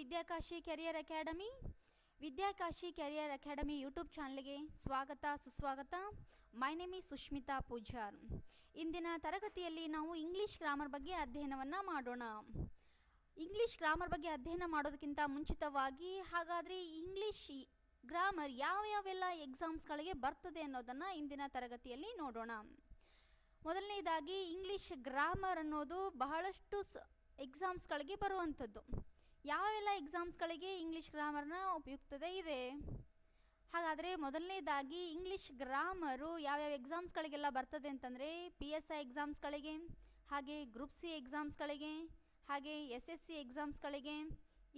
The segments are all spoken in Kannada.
Vidyakashi career academy. Vidyakashi career academy YouTube ಚಾನಲ್ಗೆ ಸ್ವಾಗತ ಸುಸ್ವಾಗತ. My name is Sushmita Pujar. ಇಂದಿನ ತರಗತಿಯಲ್ಲಿ ನಾವು ಇಂಗ್ಲೀಷ್ ಗ್ರಾಮರ್ ಬಗ್ಗೆ ಅಧ್ಯಯನವನ್ನು ಮಾಡೋಣ. ಇಂಗ್ಲೀಷ್ ಗ್ರಾಮರ್ ಬಗ್ಗೆ ಅಧ್ಯಯನ ಮಾಡೋದಕ್ಕಿಂತ ಮುಂಚಿತವಾಗಿ ಹಾಗಾದರೆ ಇಂಗ್ಲೀಷ್ ಗ್ರಾಮರ್ ಯಾವ್ಯಾವೆಲ್ಲ ಎಕ್ಸಾಮ್ಸ್ಗಳಿಗೆ ಬರ್ತದೆ ಅನ್ನೋದನ್ನು ಇಂದಿನ ತರಗತಿಯಲ್ಲಿ ನೋಡೋಣ. ಮೊದಲನೇದಾಗಿ ಇಂಗ್ಲೀಷ್ ಗ್ರಾಮರ್ ಅನ್ನೋದು ಬಹಳಷ್ಟು ಎಕ್ಸಾಮ್ಸ್ಗಳಿಗೆ ಬರುವಂಥದ್ದು. ಯಾವೆಲ್ಲ ಎಕ್ಸಾಮ್ಸ್ಗಳಿಗೆ ಇಂಗ್ಲೀಷ್ ಗ್ರಾಮರ್ನ ಉಪಯುಕ್ತತೆ ಇದೆ? ಹಾಗಾದರೆ ಮೊದಲನೇದಾಗಿ ಇಂಗ್ಲೀಷ್ ಗ್ರಾಮರು ಯಾವ್ಯಾವ ಎಕ್ಸಾಮ್ಸ್ಗಳಿಗೆಲ್ಲ ಬರ್ತದೆ ಅಂತಂದರೆ PSI ಎಕ್ಸಾಮ್ಸ್ಗಳಿಗೆ, ಹಾಗೆ ಗ್ರೂಪ್ C ಎಕ್ಸಾಮ್ಸ್ಗಳಿಗೆ, ಹಾಗೆ SSC ಎಕ್ಸಾಮ್ಸ್ಗಳಿಗೆ,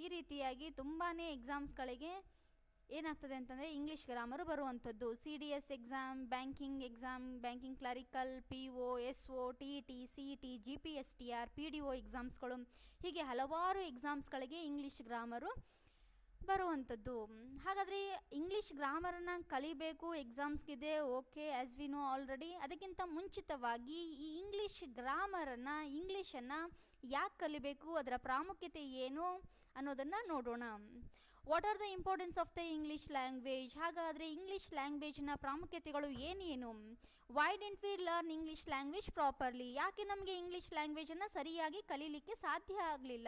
ಈ ರೀತಿಯಾಗಿ ತುಂಬಾ ಎಕ್ಸಾಮ್ಸ್ಗಳಿಗೆ ಏನಾಗ್ತದೆ ಅಂತಂದರೆ ಇಂಗ್ಲೀಷ್ ಗ್ರಾಮರು ಬರುವಂಥದ್ದು. CDS exam, banking clerical, PO, SO, TET, CET, GPSTR, PDO ಎಕ್ಸಾಮ್ಸ್ಗಳು, ಹೀಗೆ ಹಲವಾರು ಎಕ್ಸಾಮ್ಸ್ಗಳಿಗೆ ಇಂಗ್ಲೀಷ್ ಗ್ರಾಮರು ಬರುವಂಥದ್ದು. ಹಾಗಾದರೆ ಇಂಗ್ಲೀಷ್ ಗ್ರಾಮರನ್ನು ಕಲಿಬೇಕು, ಎಕ್ಸಾಮ್ಸ್ಗಿದೆ, okay, as we know already. ಅದಕ್ಕಿಂತ ಮುಂಚಿತವಾಗಿ ಈ ಇಂಗ್ಲೀಷ್ ಗ್ರಾಮರನ್ನು, ಇಂಗ್ಲೀಷನ್ನು ಯಾಕೆ ಕಲಿಬೇಕು, ಅದರ ಪ್ರಾಮುಖ್ಯತೆ ಏನು ಅನ್ನೋದನ್ನು ನೋಡೋಣ. What are the importance of the English language? ಹಾಗಾದರೆ ಇಂಗ್ಲೀಷ್ ಲ್ಯಾಂಗ್ವೇಜ್ನ ಪ್ರಾಮುಖ್ಯತೆಗಳು ಏನೇನು? Y didn't we learn English language properly? ಯಾಕೆ ನಮಗೆ ಇಂಗ್ಲೀಷ್ ಲ್ಯಾಂಗ್ವೇಜನ್ನು ಸರಿಯಾಗಿ ಕಲೀಲಿಕ್ಕೆ ಸಾಧ್ಯ ಆಗಲಿಲ್ಲ?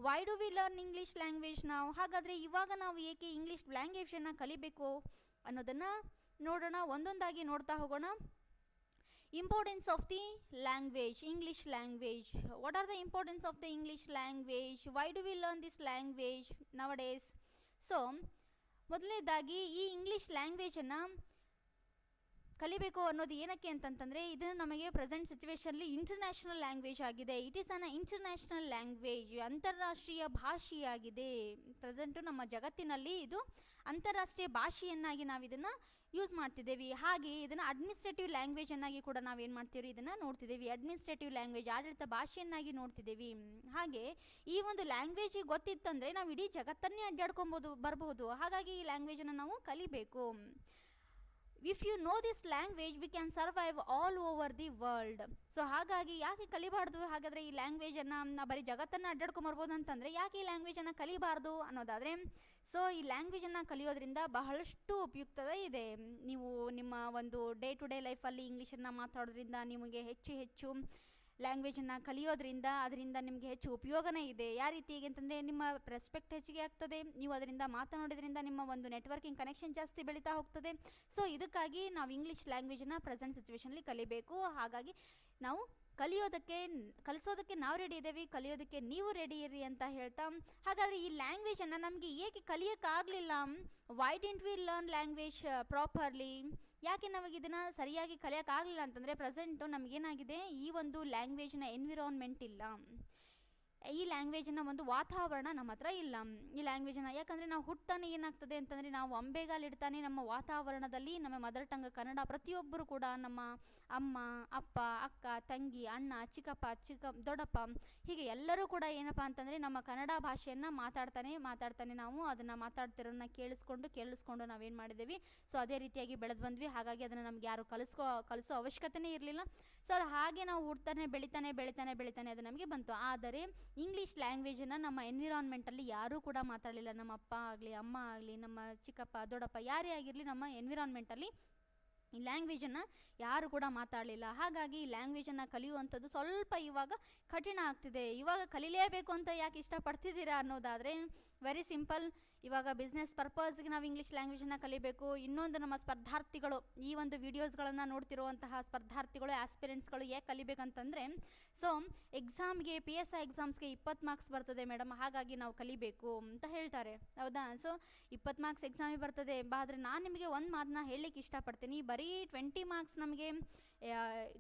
Why do we learn English language ನಾವು? ಹಾಗಾದರೆ ಇವಾಗ ನಾವು ಏಕೆ ಇಂಗ್ಲೀಷ್ ಲ್ಯಾಂಗ್ವೇಜನ್ನು ಕಲಿಬೇಕು ಅನ್ನೋದನ್ನು ನೋಡೋಣ. ಒಂದೊಂದಾಗಿ ನೋಡ್ತಾ ಹೋಗೋಣ. Importance of the language, English language. What are the importance of the English language? Why do we learn this language nowadays? So, ಮೊದಲನೇದಾಗಿ ಈ ಇಂಗ್ಲೀಷ್ ಲ್ಯಾಂಗ್ವೇಜನ್ನು ಕಲಿಬೇಕು ಅನ್ನೋದು ಏನಕ್ಕೆ ಅಂತಂತಂದರೆ ಇದು ನಮಗೆ ಪ್ರೆಸೆಂಟ್ ಸಿಚುವೇಷನ್ಲಿ ಇಂಟರ್ನ್ಯಾಷನಲ್ ಲ್ಯಾಂಗ್ವೇಜ್ ಆಗಿದೆ. It is an international language, ಅಂತಾರಾಷ್ಟ್ರೀಯ ಭಾಷೆಯಾಗಿದೆ. ಪ್ರೆಸೆಂಟು ನಮ್ಮ ಜಗತ್ತಿನಲ್ಲಿ ಇದು ಅಂತಾರಾಷ್ಟ್ರೀಯ ಭಾಷೆಯನ್ನಾಗಿ ನಾವು ಇದನ್ನು ಯೂಸ್ ಮಾಡ್ತಿದ್ದೇವೆ. ಹಾಗೆ ಇದನ್ನು ಅಡ್ಮಿನಿಸ್ಟ್ರೇಟಿವ್ ಲ್ಯಾಂಗ್ವೇಜ್ ಅನ್ನಾಗಿ ಕೂಡ ನಾವೇನು ಮಾಡ್ತೀವಿ, ಇದನ್ನು ನೋಡ್ತಿದ್ದೇವೆ. ಅಡ್ಮಿನಿಸ್ಟ್ರೇಟಿವ್ ಲ್ಯಾಂಗ್ವೇಜ್, ಆಡಳಿತ ಭಾಷೆಯನ್ನಾಗಿ ನೋಡ್ತಿದ್ದೇವೆ. ಹಾಗೆ ಈ ಒಂದು ಲ್ಯಾಂಗ್ವೇಜಿಗೆ ಗೊತ್ತಿತ್ತಂದರೆ ನಾವು ಇಡೀ ಜಗತ್ತನ್ನೇ ಅಡ್ಡಾಡ್ಕೊಬೋದು ಬರಬಹುದು. ಹಾಗಾಗಿ ಈ ಲ್ಯಾಂಗ್ವೇಜನ್ನು ನಾವು ಕಲಿಬೇಕು. If you know this language we can survive all over the world. So ಹಾಗಾಗಿ ಯಾಕೆ ಕಲಿಬಾರ್ದು? ಹಾಗಾದರೆ ಈ ಲ್ಯಾಂಗ್ವೇಜನ್ನು ಬರೀ ಜಗತ್ತನ್ನು ಅಡ್ಡಾಡ್ಕೊಂಬರ್ಬೋದು ಅಂತಂದರೆ ಯಾಕೆ ಈ ಲ್ಯಾಂಗ್ವೇಜನ್ನು ಕಲಿಬಾರ್ದು ಅನ್ನೋದಾದರೆ, ಸೊ ಈ ಲ್ಯಾಂಗ್ವೇಜನ್ನು ಕಲಿಯೋದ್ರಿಂದ ಬಹಳಷ್ಟು ಉಪಯುಕ್ತತೆ ಇದೆ. ನೀವು ನಿಮ್ಮ ಒಂದು ಡೇ ಟು ಡೇ ಲೈಫಲ್ಲಿ ಇಂಗ್ಲೀಷನ್ನು ಮಾತಾಡೋದ್ರಿಂದ ನಿಮಗೆ ಹೆಚ್ಚು ಲ್ಯಾಂಗ್ವೇಜನ್ನು ಕಲಿಯೋದ್ರಿಂದ ಅದರಿಂದ ನಿಮಗೆ ಹೆಚ್ಚು ಉಪಯೋಗನೇ ಇದೆ. ಯಾವ ರೀತಿಯಾಗಿ ಅಂತಂದರೆ ನಿಮ್ಮ ರೆಸ್ಪೆಕ್ಟ್ ಹೆಚ್ಚಿಗೆ ಆಗ್ತದೆ. ನೀವು ಅದರಿಂದ ಮಾತನಾಡೋದ್ರಿಂದ ನಿಮ್ಮ ಒಂದು ನೆಟ್ವರ್ಕಿಂಗ್ ಕನೆಕ್ಷನ್ ಜಾಸ್ತಿ ಬೆಳೀತಾ ಹೋಗ್ತದೆ. ಸೊ ಇದಕ್ಕಾಗಿ ನಾವು ಇಂಗ್ಲೀಷ್ ಲ್ಯಾಂಗ್ವೇಜನ್ನು ಪ್ರೆಸೆಂಟ್ ಸಿಚುವೇಷನ್ಲಿ ಕಲಿಬೇಕು. ಹಾಗಾಗಿ ನಾವು ಕಲಿಸೋದಕ್ಕೆ ನಾವು ರೆಡಿ ಇದ್ದೇವೆ, ಕಲಿಯೋದಕ್ಕೆ ನೀವು ರೆಡಿ ಇರಿ ಅಂತ ಹೇಳ್ತಾ, ಹಾಗಾದರೆ ಈ ಲ್ಯಾಂಗ್ವೇಜನ್ನು ನಮಗೆ ಏಕೆ ಕಲಿಯೋಕ್ಕಾಗಲಿಲ್ಲ? Why didn't we learn language properly? ಯಾಕೆ ನಮಗೆ ಇದನ್ನು ಸರಿಯಾಗಿ ಕಲಿಯೋಕ್ಕಾಗಲಿಲ್ಲ ಅಂತಂದರೆ ಪ್ರೆಸೆಂಟು ನಮಗೇನಾಗಿದೆ, ಈ ಒಂದು ಲ್ಯಾಂಗ್ವೇಜ್ನ ಎನ್ವಿರಾನ್ಮೆಂಟ್ ಇಲ್ಲ, ಈ ಲ್ಯಾಂಗ್ವೇಜಿನ ಒಂದು ವಾತಾವರಣ ನಮ್ಮ ಹತ್ರ ಇಲ್ಲ. ಈ ಲ್ಯಾಂಗ್ವೇಜನ್ನು ಯಾಕಂದರೆ ನಾವು ಹುಟ್ಟಾನೆ ಏನಾಗ್ತದೆ ಅಂತಂದರೆ ನಾವು ಅಂಬೆಗಾಲಿಡ್ತಾನೆ ನಮ್ಮ ವಾತಾವರಣದಲ್ಲಿ ನಮ್ಮ ಮದರ್ ಟಂಗ್ ಕನ್ನಡ ಪ್ರತಿಯೊಬ್ಬರು ಕೂಡ ನಮ್ಮ ಅಮ್ಮ, ಅಪ್ಪ, ಅಕ್ಕ, ತಂಗಿ, ಅಣ್ಣ, ಚಿಕ್ಕಪ್ಪ, ದೊಡ್ಡಪ್ಪ, ಹೀಗೆ ಎಲ್ಲರೂ ಕೂಡ ಏನಪ್ಪ ಅಂತಂದರೆ ನಮ್ಮ ಕನ್ನಡ ಭಾಷೆಯನ್ನು ಮಾತಾಡ್ತಾನೆ ನಾವು ಅದನ್ನು ಮಾತಾಡ್ತಿರೋನ್ನ ಕೇಳಿಸ್ಕೊಂಡು ನಾವೇನು ಮಾಡಿದ್ದೀವಿ, ಸೊ ಅದೇ ರೀತಿಯಾಗಿ ಬೆಳೆದು ಬಂದ್ವಿ. ಹಾಗಾಗಿ ಅದನ್ನು ನಮ್ಗೆ ಯಾರು ಕಲಿಸೋ ಅವಶ್ಯಕತೆಯೇ ಇರಲಿಲ್ಲ. ಸೊ ಅದು ಹಾಗೆ ನಾವು ಹುಡ್ತಾನೆ ಬೆಳಿತಾನೆ ಅದು ನಮಗೆ ಬಂತು. ಆದರೆ ಇಂಗ್ಲೀಷ್ ಲ್ಯಾಂಗ್ವೇಜನ್ನು ನಮ್ಮ ಎನ್ವಿರಾನ್ಮೆಂಟಲ್ಲಿ ಯಾರೂ ಕೂಡ ಮಾತಾಡಲಿಲ್ಲ. ನಮ್ಮ ಅಪ್ಪ ಆಗಲಿ, ಅಮ್ಮ ಆಗಲಿ, ನಮ್ಮ ಚಿಕ್ಕಪ್ಪ, ದೊಡ್ಡಪ್ಪ, ಯಾರೇ ಆಗಿರಲಿ ನಮ್ಮ ಎನ್ವಿರಾನ್ಮೆಂಟಲ್ಲಿ ಈ ಲ್ಯಾಂಗ್ವೇಜನ್ನು ಯಾರು ಕೂಡ ಮಾತಾಡಲಿಲ್ಲ. ಹಾಗಾಗಿ ಈ ಲ್ಯಾಂಗ್ವೇಜನ್ನು ಕಲಿಯುವಂಥದ್ದು ಸ್ವಲ್ಪ ಇವಾಗ ಕಠಿಣ ಆಗ್ತಿದೆ. ಇವಾಗ ಕಲಿಲೇಬೇಕು ಅಂತ ಯಾಕೆ ಇಷ್ಟಪಡ್ತಿದ್ದೀರಾ ಅನ್ನೋದಾದರೆ ವೆರಿ ಸಿಂಪಲ್. ಇವಾಗ ಬಿಸ್ನೆಸ್ ಪರ್ಪಸ್ಗೆ ನಾವು ಇಂಗ್ಲೀಷ್ ಲ್ಯಾಂಗ್ವೇಜನ್ನು ಕಲಿಬೇಕು. ಇನ್ನೊಂದು ನಮ್ಮ ಸ್ಪರ್ಧಾರ್ಥಿಗಳು, ಈ ಒಂದು ವಿಡಿಯೋಸ್ಗಳನ್ನು ನೋಡ್ತಿರುವಂತಹ ಸ್ಪರ್ಧಾರ್ಥಿಗಳು, ಆಸ್ಪಿರೆಂಟ್ಸ್ಗಳು ಯಾಕೆ ಕಲಿಬೇಕಂತಂದರೆ, ಸೊ ಎಕ್ಸಾಮ್ಗೆ PSI ಎಕ್ಸಾಮ್ಸ್ಗೆ 20 ಮಾರ್ಕ್ಸ್ ಬರ್ತದೆ ಮೇಡಮ್, ಹಾಗಾಗಿ ನಾವು ಕಲಿಬೇಕು ಅಂತ ಹೇಳ್ತಾರೆ. ಹೌದಾ? ಸೊ 20 ಮಾರ್ಕ್ಸ್ ಎಕ್ಸಾಮಿಗೆ ಬರ್ತದೆ. ಆದರೆ ನಾನು ನಿಮಗೆ ಒಂದು ಮಾತನ್ನ ಹೇಳಲಿಕ್ಕೆ ಇಷ್ಟಪಡ್ತೀನಿ. ಬರೀ 20 ಮಾರ್ಕ್ಸ್ ನಮಗೆ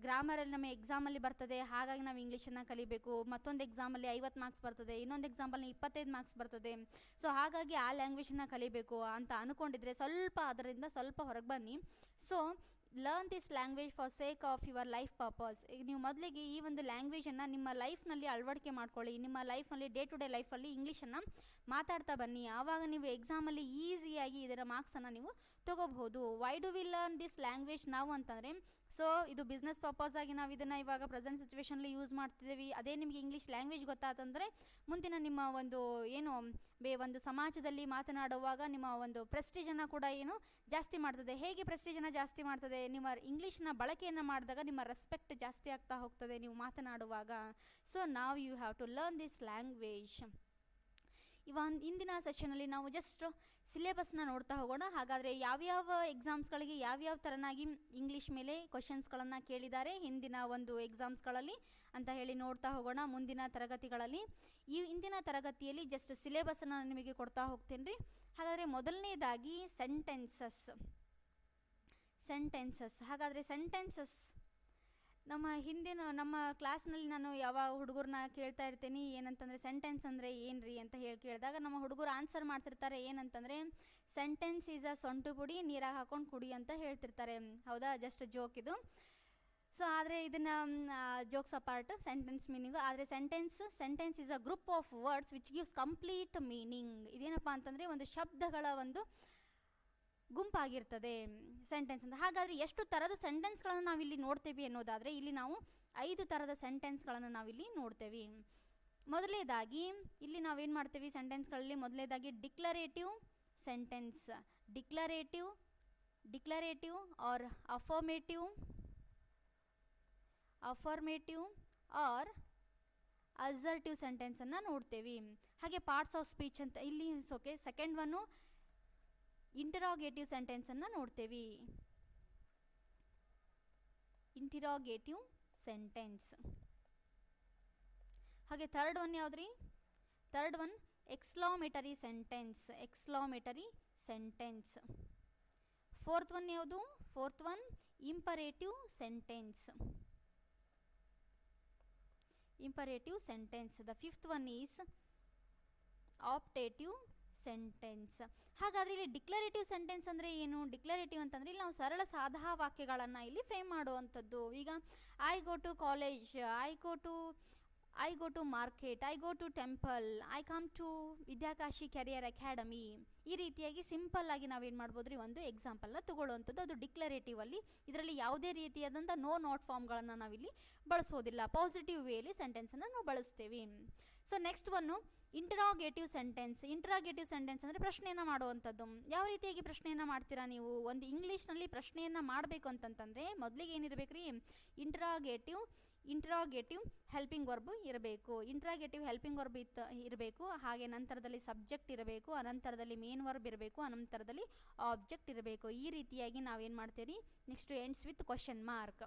ಗ್ರಾಮರಲ್ಲಿ ನಮ್ಮ ಎಕ್ಸಾಮಲ್ಲಿ ಬರ್ತದೆ, ಹಾಗಾಗಿ ನಾವು ಇಂಗ್ಲೀಷನ್ನು ಕಲಿಬೇಕು. ಮತ್ತೊಂದು ಎಕ್ಸಾಮಲ್ಲಿ 50 ಮಾರ್ಕ್ಸ್ ಬರ್ತದೆ, ಇನ್ನೊಂದು ಎಕ್ಸಾಮಲ್ಲಿ 25 ಮಾರ್ಕ್ಸ್ ಬರ್ತದೆ. ಸೊ ಹಾಗಾಗಿ ಆ ಲ್ಯಾಂಗ್ವೇಜನ್ನು ಕಲಿಬೇಕು ಅಂತ ಅಂದ್ಕೊಂಡಿದ್ರೆ ಅದರಿಂದ ಸ್ವಲ್ಪ ಹೊರಗೆ ಬನ್ನಿ. So learn this language for sake of your life purpose. ಈಗ ನೀವು ಮೊದಲಿಗೆ ಈ ಒಂದು ಲ್ಯಾಂಗ್ವೇಜನ್ನು ನಿಮ್ಮ ಲೈಫ್ನಲ್ಲಿ ಅಳವಡಿಕೆ ಮಾಡ್ಕೊಳ್ಳಿ. ನಿಮ್ಮ ಲೈಫಲ್ಲಿ ಡೇ ಟು ಡೇ ಲೈಫಲ್ಲಿ ಇಂಗ್ಲೀಷನ್ನು ಮಾತಾಡ್ತಾ ಬನ್ನಿ. ಆವಾಗ ನೀವು ಎಕ್ಸಾಮಲ್ಲಿ ಈಸಿಯಾಗಿ ಇದರ ಮಾರ್ಕ್ಸನ್ನು ನೀವು ತೊಗೋಬಹುದು. Why do we learn this language ನಾವು ಅಂತಂದರೆ, ಸೊ ಇದು ಬಿಸ್ನೆಸ್ ಪರ್ಪಸ್ ಆಗಿ ನಾವು ಇದನ್ನು ಇವಾಗ ಪ್ರೆಸೆಂಟ್ ಸಿಚುವೇಶನಲ್ಲಿ ಯೂಸ್ ಮಾಡ್ತಿದ್ದೀವಿ. ಅದೇ ನಿಮಗೆ ಇಂಗ್ಲೀಷ್ ಲ್ಯಾಂಗ್ವೇಜ್ ಗೊತ್ತಾತಂದರೆ ಮುಂದಿನ ನಿಮ್ಮ ಒಂದು ಏನು ಒಂದು ಸಮಾಜದಲ್ಲಿ ಮಾತನಾಡುವಾಗ ನಿಮ್ಮ ಒಂದು ಪ್ರೆಸ್ಟೀಜನ್ನು ಕೂಡ ಏನು ಜಾಸ್ತಿ ಮಾಡ್ತದೆ. ಹೇಗೆ ಪ್ರೆಸ್ಟೀಜನ್ನು ಜಾಸ್ತಿ ಮಾಡ್ತದೆ? ನಿಮ್ಮ ಇಂಗ್ಲೀಷ್ನ ಬಳಕೆಯನ್ನು ಮಾಡಿದಾಗ ನಿಮ್ಮ ರೆಸ್ಪೆಕ್ಟ್ ಜಾಸ್ತಿ ಆಗ್ತಾ ಹೋಗ್ತದೆ ನೀವು ಮಾತನಾಡುವಾಗ. ಸೊ ನಾವು you have to learn this language. ಇಂದಿನ ಸೆಷನಲ್ಲಿ ನಾವು ಜಸ್ಟ್ ಸಿಲೆಬಸ್ನ ನೋಡ್ತಾ ಹೋಗೋಣ. ಹಾಗಾದರೆ ಯಾವ್ಯಾವ ಎಕ್ಸಾಮ್ಸ್ಗಳಿಗೆ ಯಾವ್ಯಾವ ಥರನಾಗಿ ಇಂಗ್ಲೀಷ್ ಮೇಲೆ ಕ್ವಶನ್ಸ್ಗಳನ್ನು ಕೇಳಿದ್ದಾರೆ ಹಿಂದಿನ ಒಂದು ಎಕ್ಸಾಮ್ಸ್ಗಳಲ್ಲಿ ಅಂತ ಹೇಳಿ ನೋಡ್ತಾ ಹೋಗೋಣ ಮುಂದಿನ ತರಗತಿಗಳಲ್ಲಿ. ಇಂದಿನ ತರಗತಿಯಲ್ಲಿ ಜಸ್ಟ್ ಸಿಲೆಬಸ್ಸನ್ನು ನಾನು ನಿಮಗೆ ಕೊಡ್ತಾ ಹೋಗ್ತೀನಿ ರೀ. ಹಾಗಾದರೆ ಮೊದಲನೇದಾಗಿ ಸೆಂಟೆನ್ಸಸ್. ಹಾಗಾದರೆ ಸೆಂಟೆನ್ಸಸ್ ನಮ್ಮ ಕ್ಲಾಸ್ನಲ್ಲಿ ನಾನು ಯಾವ ಹುಡುಗರನ್ನ ಕೇಳ್ತಾ ಇರ್ತೀನಿ ಏನಂತಂದರೆ ಸೆಂಟೆನ್ಸ್ ಅಂದರೆ ಏನು ರೀ ಅಂತ ಕೇಳಿದಾಗ ನಮ್ಮ ಹುಡುಗರು ಆನ್ಸರ್ ಮಾಡ್ತಿರ್ತಾರೆ ಏನಂತಂದರೆ ಸೆಂಟೆನ್ಸ್ ಈಸ್ ಅ ಸೊಂಟು ಪುಡಿ ನೀರಾಗಿ ಹಾಕೊಂಡು ಕುಡಿ ಅಂತ ಹೇಳ್ತಿರ್ತಾರೆ. ಹೌದಾ? ಜಸ್ಟ್ ಜೋಕ್ ಇದು. ಸೊ ಆದರೆ ಇದನ್ನು ಜೋಕ್ಸ್ ಅಪಾರ್ಟ್ ಸೆಂಟೆನ್ಸ್ ಮೀನಿಂಗು. ಆದರೆ sentence is a group of words which gives complete meaning. ಇದೇನಪ್ಪ ಅಂತಂದರೆ ಒಂದು ಶಬ್ದಗಳ ಒಂದು ಗುಂಪಾಗಿರ್ತದೆ ಸೆಂಟೆನ್ಸ್ ಅಂತ. ಹಾಗಾದರೆ ಎಷ್ಟು ಥರದ ಸೆಂಟೆನ್ಸ್ಗಳನ್ನು ನಾವಿಲ್ಲಿ ನೋಡ್ತೇವೆ ಅನ್ನೋದಾದರೆ ಇಲ್ಲಿ ನಾವು 5 ಥರದ ಸೆಂಟೆನ್ಸ್ಗಳನ್ನು ನಾವಿಲ್ಲಿ ನೋಡ್ತೇವೆ. ಮೊದಲನೇದಾಗಿ ಇಲ್ಲಿ ನಾವೇನು ಮಾಡ್ತೇವೆ ಸೆಂಟೆನ್ಸ್ಗಳಲ್ಲಿ ಮೊದಲನೇದಾಗಿ declarative sentence. Declarative or affirmative or assertive ಸೆಂಟೆನ್ಸನ್ನು ನೋಡ್ತೇವೆ. ಹಾಗೆ ಪಾರ್ಟ್ಸ್ ಆಫ್ ಸ್ಪೀಚ್ ಅಂತ ಇಲ್ಲಿ ಓಕೆ. ಸೆಕೆಂಡ್ ಒನ್ನು ಇಂಟರಾಗೇಟಿವ್ ಸೆಂಟೆನ್ಸನ್ನು ನೋಡ್ತೇವೆ. Interrogative sentence. ಹಾಗೆ ಥರ್ಡ್ ಒನ್ ಯಾವುದ್ರಿ? Third one exclamatory sentence. Fourth one ಯಾವುದು? Fourth one imperative sentence. The fifth one is optative sentence. ಹಾಗಾದರೆ ಇಲ್ಲಿ ಡಿಕ್ಲರೇಟಿವ್ ಸೆಂಟೆನ್ಸ್ ಅಂದರೆ ಏನು? ಡಿಕ್ಲರೇಟಿವ್ ಅಂತಂದರೆ ಇಲ್ಲಿ ನಾವು ಸರಳ ಸಾದಾ ವಾಕ್ಯಗಳನ್ನು ಇಲ್ಲಿ ಫ್ರೇಮ್ ಮಾಡುವಂಥದ್ದು. ಈಗ I go to college, I go to market, I go to temple, I come to Vidyakashi career academy. ಈ ರೀತಿಯಾಗಿ ಸಿಂಪಲ್ ಆಗಿ ನಾವೇನು ಮಾಡ್ಬೋದು ರೀ ಒಂದು ಎಕ್ಸಾಂಪಲ್ನ ತಗೊಳ್ಳುವಂಥದ್ದು. ಅದು ಡಿಕ್ಲರೇಟಿವ್ ಅಲ್ಲಿ. ಇದರಲ್ಲಿ ಯಾವುದೇ ರೀತಿಯಾದಂಥ ನೋ ನಾಟ್ ಫಾರ್ಮ್ಗಳನ್ನು ನಾವಿಲ್ಲಿ ಬಳಸೋದಿಲ್ಲ. ಪಾಸಿಟಿವ್ ವೇಲಿ ಸೆಂಟೆನ್ಸನ್ನು ನಾವು ಬಳಸ್ತೇವೆ. So next one interrogative sentence ಅಂದರೆ ಪ್ರಶ್ನೆಯನ್ನು ಮಾಡುವಂಥದ್ದು. ಯಾವ ರೀತಿಯಾಗಿ ಪ್ರಶ್ನೆಯನ್ನು ಮಾಡ್ತೀರಾ ನೀವು? ಒಂದು ಇಂಗ್ಲೀಷ್ನಲ್ಲಿ ಪ್ರಶ್ನೆಯನ್ನು ಮಾಡಬೇಕು ಅಂತಂತಂದರೆ ಮೊದಲಿಗೆ ಏನಿರಬೇಕು ರೀ? ಇಂಟರಾಗೇಟಿವ್ ಹೆಲ್ಪಿಂಗ್ ವರ್ಬ್ ಇರಬೇಕು. ಇರಬೇಕು. ಹಾಗೆ ನಂತರದಲ್ಲಿ ಸಬ್ಜೆಕ್ಟ್ ಇರಬೇಕು, ಅನಂತರದಲ್ಲಿ ಮೇನ್ ವರ್ಬ್ ಇರಬೇಕು, ಅನಂತರದಲ್ಲಿ ಆಬ್ಜೆಕ್ಟ್ ಇರಬೇಕು. ಈ ರೀತಿಯಾಗಿ ನಾವೇನು ಮಾಡ್ತೀವಿ? Next ends with question mark.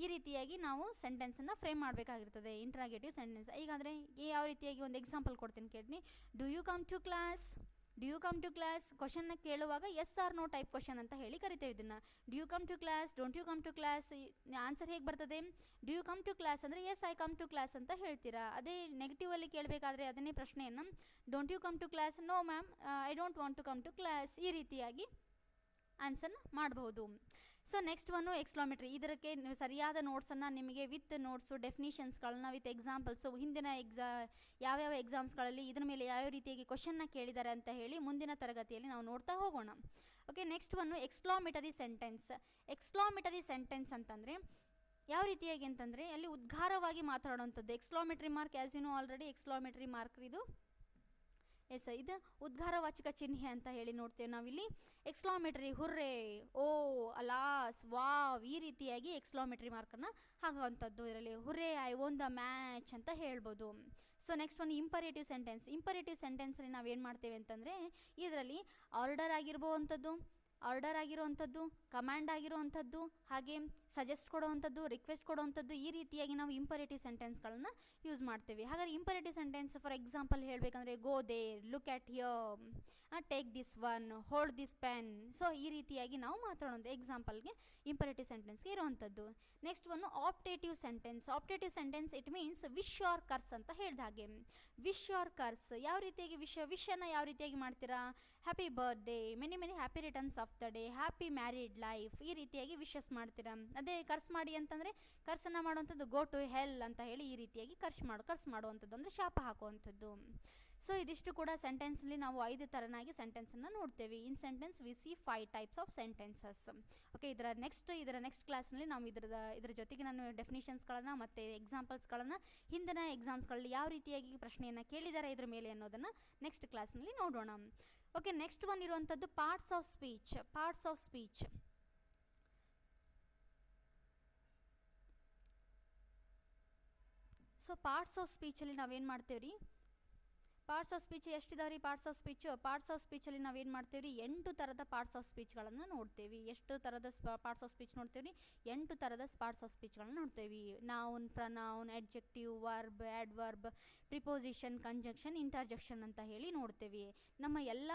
ಈ ರೀತಿಯಾಗಿ ನಾವು ಸೆಂಟೆನ್ಸನ್ನು ಫ್ರೇಮ್ ಮಾಡಬೇಕಾಗಿರ್ತದೆ ಇಂಟರಾಗೇಟಿವ್ ಸೆಂಟೆನ್ಸ್. ಈಗಾದರೆ ಯಾವ ರೀತಿಯಾಗಿ ಒಂದು ಎಕ್ಸಾಂಪಲ್ ಕೊಡ್ತೀನಿ ಕೇಳಿ. Do you come to class ಕ್ವಶನ್ನ ಕೇಳುವಾಗ yes or no type question ಅಂತ ಹೇಳಿ ಕರಿತೇವೆ ಇದನ್ನು. Do you come to class, don't you come to class. Answer ಹೇಗೆ ಬರ್ತದೆ? Do you come to class ಅಂದರೆ yes I come to class ಅಂತ ಹೇಳ್ತೀರಾ. ಅದೇ ನೆಗೆಟಿವ್ ಅಲ್ಲಿ ಕೇಳಬೇಕಾದ್ರೆ ಅದನ್ನೇ ಪ್ರಶ್ನೆಯನ್ನು don't you come to class, no ma'am I don't want to come to class. ಈ ರೀತಿಯಾಗಿ ಆನ್ಸರ್ನ ಮಾಡಬಹುದು. So next one exclamatory. ಇದಕ್ಕೆ ಸರಿಯಾದ ನೋಟ್ಸನ್ನು ನಿಮಗೆ ವಿತ್ ನೋಟ್ಸು ಡೆಫಿನಿಷನ್ಸ್ಗಳನ್ನ ವಿತ್ ಎಕ್ಸಾಂಪಲ್ಸು ಹಿಂದಿನ ಯಾವ್ಯಾವ ಎಕ್ಸಾಮ್ಸ್ಗಳಲ್ಲಿ ಇದ್ರ ಮೇಲೆ ಯಾವ್ಯಾವ ರೀತಿಯಾಗಿ ಕ್ವಶನ್ನ ಕೇಳಿದ್ದಾರೆ ಅಂತ ಹೇಳಿ ಮುಂದಿನ ತರಗತಿಯಲ್ಲಿ ನಾವು ನೋಡ್ತಾ ಹೋಗೋಣ. Okay. Next one exclamatory sentence ಅಂತಂದರೆ ಯಾವ ರೀತಿಯಾಗಿ ಅಂತಂದರೆ ಅಲ್ಲಿ ಉದ್ಗಾರವಾಗಿ ಮಾತಾಡೋವಂಥದ್ದು. Exclamatory mark as you know already exclamatory mark ಇದು ಇದು ಉದ್ಗಾರವಾಚಕ ಚಿಹ್ನೆ ಅಂತ ಹೇಳಿ ನೋಡ್ತೇವೆ ನಾವಿಲ್ಲಿ. ಎಕ್ಸ್ಕ್ಲಾಮೇಟರಿ ಹುರ್ರೆ, ಓ, ಅಲಾಸ್, ವಾವ್ ಈ ರೀತಿಯಾಗಿ ಎಕ್ಸ್ಕ್ಲಾಮೇಟರಿ ಮಾರ್ಕನ್ನು ಹಾಕುವಂಥದ್ದು. ಇದರಲ್ಲಿ ಹುರ್ರೆ ಐ ಓನ್ ದ ಮ್ಯಾಚ್ ಅಂತ ಹೇಳ್ಬೋದು. ಸೊ ನೆಕ್ಸ್ಟ್ ಒಂದು ಇಂಪರೇಟಿವ್ ಸೆಂಟೆನ್ಸಲ್ಲಿ ನಾವೇನು ಮಾಡ್ತೇವೆ ಅಂತಂದರೆ ಇದರಲ್ಲಿ ಆರ್ಡರ್ ಆಗಿರುವಂಥದ್ದು, ಕಮಾಂಡ್ ಆಗಿರುವಂಥದ್ದು, ಹಾಗೆ ಸಜೆಸ್ಟ್ ಕೊಡುವಂಥದ್ದು, ರಿಕ್ವೆಸ್ಟ್ ಕೊಡುವಂಥದ್ದು, ಈ ರೀತಿಯಾಗಿ ನಾವು ಇಂಪರೇಟಿವ್ ಸೆಂಟೆನ್ಸ್ಗಳನ್ನು ಯೂಸ್ ಮಾಡ್ತೇವೆ. ಹಾಗಾದರೆ ಇಂಪರೇಟಿವ್ ಸೆಂಟೆನ್ಸ್ ಫಾರ್ ಎಕ್ಸಾಂಪಲ್ ಹೇಳಬೇಕಂದ್ರೆ go there, look at here, take this one, hold this pen. So ಈ ರೀತಿಯಾಗಿ ನಾವು ಮಾತಾಡೋದು ಎಕ್ಸಾಂಪಲ್ಗೆ ಇಂಪರೇಟಿವ್ ಸೆಂಟೆನ್ಸ್ಗೆ ಇರುವಂಥದ್ದು. ನೆಕ್ಸ್ಟ್ ಒಂದು optative sentence it means wish or curse ಅಂತ ಹೇಳಿದ ಹಾಗೆ. ವಿಶ್ ಆರ್ ಕರ್ಸ್ ಯಾವ ರೀತಿಯಾಗಿ ವಿಶನ್ನು ಯಾವ ರೀತಿಯಾಗಿ ಮಾಡ್ತೀರಾ? Happy birthday, many happy returns of the day, happy married life, ಈ ರೀತಿಯಾಗಿ ವಿಶಸ್ ಮಾಡ್ತೀರಾ. ಅದೇ ಕರ್ಸ್ ಮಾಡಿ ಅಂತಂದರೆ ಕರ್ಸನ್ನು ಮಾಡುವಂಥದ್ದು ಗೋ ಟು ಹೆಲ್ ಅಂತ ಹೇಳಿ ಈ ರೀತಿಯಾಗಿ ಕರ್ಸ್ ಮಾಡುವಂಥದ್ದು ಅಂದರೆ ಶಾಪ ಹಾಕುವಂಥದ್ದು. ಸೊ ಇದಿಷ್ಟು ಕೂಡ ಸೆಂಟೆನ್ಸ್ಲಿ ನಾವು 5 ಥರನಾಗಿ ಸೆಂಟೆನ್ಸನ್ನು ನೋಡ್ತೇವೆ. In sentence V C 5 types of sentences. Okay, ಇದರ ನೆಕ್ಸ್ಟ್ ಕ್ಲಾಸ್ನಲ್ಲಿ ನಾವು ಇದರ ಜೊತೆಗೆ ನಾನು ಡೆಫಿನಿಷನ್ಸ್ಗಳನ್ನು ಮತ್ತು ಎಕ್ಸಾಂಪಲ್ಸ್ಗಳನ್ನು ಹಿಂದಿನ ಎಕ್ಸಾಮ್ಸ್ಗಳಲ್ಲಿ ಯಾವ ರೀತಿಯಾಗಿ ಪ್ರಶ್ನೆಯನ್ನು ಕೇಳಿದ್ದಾರೆ ಇದ್ರ ಮೇಲೆ ಅನ್ನೋದನ್ನು ನೆಕ್ಸ್ಟ್ ಕ್ಲಾಸ್ನಲ್ಲಿ ನೋಡೋಣ. ಓಕೆ, ನೆಕ್ಸ್ಟ್ ಒನ್ ಇರುವಂಥದ್ದು parts of speech. So parts of ಸ್ಪೀಚಲ್ಲಿ ನಾವೇನು ಮಾಡ್ತೇವೆ ರೀ, ಪಾರ್ಟ್ಸ್ ಆಫ್ ಸ್ಪೀಚ್ ಎಷ್ಟಿದಾವೆ ರೀ? ಪಾರ್ಟ್ಸ್ ಆಫ್ ಸ್ಪೀಚಲ್ಲಿ ನಾವೇನು ಮಾಡ್ತೇವೆ ರೀ, 8 ಥರದ ಪಾರ್ಟ್ಸ್ ಆಫ್ ಸ್ಪೀಚ್ಗಳನ್ನು ನೋಡ್ತೇವೆ. ಎಷ್ಟು ಥರದ ಪಾರ್ಟ್ಸ್ ಆಫ್ ಸ್ಪೀಚ್ ನೋಡ್ತೇವೆ ರೀ? 8 ಥರದ ಪಾರ್ಟ್ಸ್ ಆಫ್ ಸ್ಪೀಚ್ಗಳನ್ನ ನೋಡ್ತೇವೆ. Noun, pronoun, adjective, verb, adverb, preposition, conjunction, interjection ಅಂತ ಹೇಳಿ ನೋಡ್ತೇವೆ. ನಮ್ಮ ಎಲ್ಲ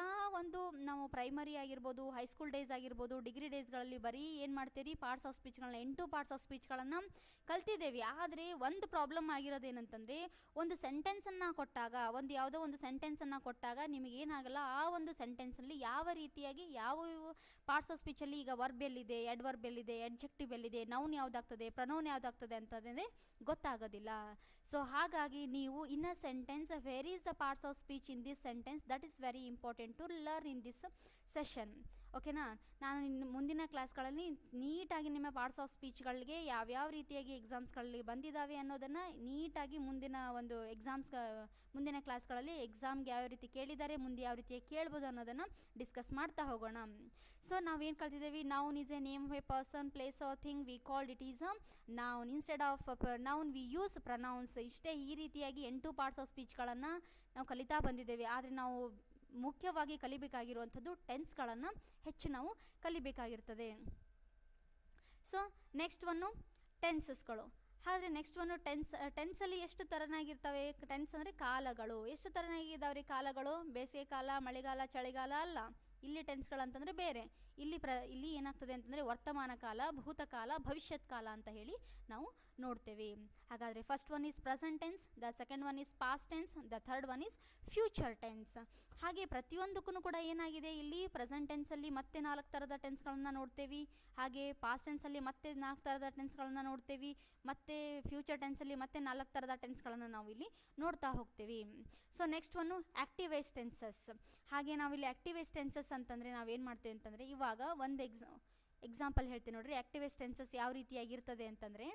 ನಾವು ಪ್ರೈಮರಿ ಆಗಿರ್ಬೋದು, ಹೈಸ್ಕೂಲ್ ಡೇಸ್ ಆಗಿರ್ಬೋದು, ಡಿಗ್ರಿ ಡೇಸ್ಗಳಲ್ಲಿ ಬರೀ ಏನು ಮಾಡ್ತೇವೆ, ಪಾರ್ಟ್ಸ್ ಆಫ್ ಸ್ಪೀಚ್ಗಳನ್ನ 8 ಪಾರ್ಟ್ಸ್ ಆಫ್ ಸ್ಪೀಚ್ಗಳನ್ನು ಕಲ್ತಿದ್ದೇವೆ. ಆದರೆ ಒಂದು ಪ್ರಾಬ್ಲಮ್ ಆಗಿರೋದೇನಂತಂದರೆ, ಒಂದು ಸೆಂಟೆನ್ಸನ್ನು ಕೊಟ್ಟಾಗ, ಯಾವುದೋ ಒಂದು ಸೆಂಟೆನ್ಸನ್ನು ಕೊಟ್ಟಾಗ ನಿಮಗೇನಾಗಲ್ಲ, ಆ ಒಂದು ಸೆಂಟೆನ್ಸಲ್ಲಿ ಯಾವ ರೀತಿಯಾಗಿ ಯಾವ ಪಾರ್ಟ್ಸ್ ಆಫ್ ಸ್ಪೀಚಲ್ಲಿ ಈಗ ವರ್ಬ್ ಎಲ್ಲಿದೆ, ಅಡ್ವರ್ಬ್ ಎಲ್ಲಿದೆ, ಅಡ್ಜೆಕ್ಟಿವ್ ಎಲ್ಲಿದೆ, ನೌನ್ ಯಾವುದಾಗ್ತದೆ, ಪ್ರನೌನ್ ಯಾವುದಾಗ್ತದೆ ಅಂತಂದರೆ ಗೊತ್ತಾಗೋದಿಲ್ಲ. ಸೊ ಹಾಗಾಗಿ ನೀವು in a sentence where is the parts of speech in this sentence, that is very important to learn in this session. ಓಕೆನಾ, ನಾನು ಮುಂದಿನ ಕ್ಲಾಸ್ಗಳಲ್ಲಿ ನೀಟಾಗಿ ನಿಮ್ಮ ಪಾರ್ಟ್ಸ್ ಆಫ್ ಸ್ಪೀಚ್ಗಳಿಗೆ ಯಾವ್ಯಾವ ರೀತಿಯಾಗಿ ಎಕ್ಸಾಮ್ಸ್ಗಳಲ್ಲಿ ಬಂದಿದ್ದಾವೆ ಅನ್ನೋದನ್ನು ನೀಟಾಗಿ ಮುಂದಿನ ಕ್ಲಾಸ್ಗಳಲ್ಲಿ ಎಕ್ಸಾಮ್ಗೆ ಯಾವ ರೀತಿ ಕೇಳಿದ್ದಾರೆ, ಮುಂದೆ ಯಾವ ರೀತಿ ಕೇಳ್ಬೋದು ಅನ್ನೋದನ್ನು ಡಿಸ್ಕಸ್ ಮಾಡ್ತಾ ಹೋಗೋಣ. ಸೊ ನಾವೇನು ಕಲ್ತಿದ್ದೇವೆ, noun is A name of A person, place R thing, we called it is a noun. Instead of noun we use pronouns. ಇಷ್ಟೇ, ಈ ರೀತಿಯಾಗಿ 8 ಪಾರ್ಟ್ಸ್ ಆಫ್ ಸ್ಪೀಚ್ಗಳನ್ನು ನಾವು ಕಲಿತಾ ಬಂದಿದ್ದೇವೆ. ಆದರೆ ನಾವು ಮುಖ್ಯವಾಗಿ ಕಲಿಬೇಕಾಗಿರುವಂಥದ್ದು ಟೆನ್ಸ್ಗಳನ್ನು ಹೆಚ್ಚು ನಾವು ಕಲಿಬೇಕಾಗಿರ್ತದೆ. ಸೊ ನೆಕ್ಸ್ಟ್ ಒನ್ನು ಟೆನ್ಸಸ್ಗಳು. ಆದರೆ ನೆಕ್ಸ್ಟ್ ಒನ್ನು ಟೆನ್ಸಲ್ಲಿ ಎಷ್ಟು ಥರನಾಗಿರ್ತವೆ? ಟೆನ್ಸ್ ಅಂದರೆ ಕಾಲಗಳು. ಎಷ್ಟು ಥರನಾಗಿದ್ದಾವೆ ರೀ ಕಾಲಗಳು? ಬೇಸಿಗೆ ಕಾಲ, ಮಳೆಗಾಲ, ಚಳಿಗಾಲ ಅಲ್ಲ. ಇಲ್ಲಿ ಟೆನ್ಸ್ಗಳಂತಂದರೆ ಬೇರೆ. ಇಲ್ಲಿ ಏನಾಗ್ತದೆ ಅಂತಂದರೆ ವರ್ತಮಾನ ಕಾಲ, ಭೂತಕಾಲ, ಭವಿಷ್ಯತ್ ಕಾಲ ಅಂತ ಹೇಳಿ ನಾವು ನೋಡ್ತೇವೆ. ಹಾಗಾದರೆ first one is present tense, the second one is past tense, the third one is future tense. ಹಾಗೆ ಪ್ರತಿಯೊಂದಕ್ಕೂ ಕೂಡ ಏನಾಗಿದೆ, ಇಲ್ಲಿ ಪ್ರೆಸೆಂಟ್ ಟೆನ್ಸಲ್ಲಿ ಮತ್ತೆ 4 ಥರದ ಟೆನ್ಸ್ಗಳನ್ನು ನೋಡ್ತೇವೆ. ಹಾಗೆ ಪಾಸ್ಟ್ ಟೆನ್ಸಲ್ಲಿ ಮತ್ತೆ 4 ಥರದ ಟೆನ್ಸ್ಗಳನ್ನು ನೋಡ್ತೇವೆ. ಮತ್ತು ಫ್ಯೂಚರ್ ಟೆನ್ಸಲ್ಲಿ ಮತ್ತೆ 4 ಥರದ ಟೆನ್ಸ್ಗಳನ್ನು ನಾವು ಇಲ್ಲಿ ನೋಡ್ತಾ ಹೋಗ್ತೇವೆ. So next one ಆ್ಯಕ್ಟಿವೈಸ್ tenses. ಹಾಗೆ ನಾವಿಲ್ಲಿ ಆ್ಯಕ್ಟಿವೈಸ್ ಟೆನ್ಸಸ್ ಅಂತಂದರೆ ನಾವೇನು ಮಾಡ್ತೇವೆ ಅಂತಂದರೆ, ಇವಾಗ ಒಂದು ಎಕ್ಸಾಂಪಲ್ ಹೇಳ್ತೀನಿ ನೋಡ್ರಿ. ಆ್ಯಕ್ಟಿವೈಸ್ ಟೆನ್ಸಸ್ ಯಾವ ರೀತಿಯಾಗಿರ್ತದೆ ಅಂತಂದರೆ,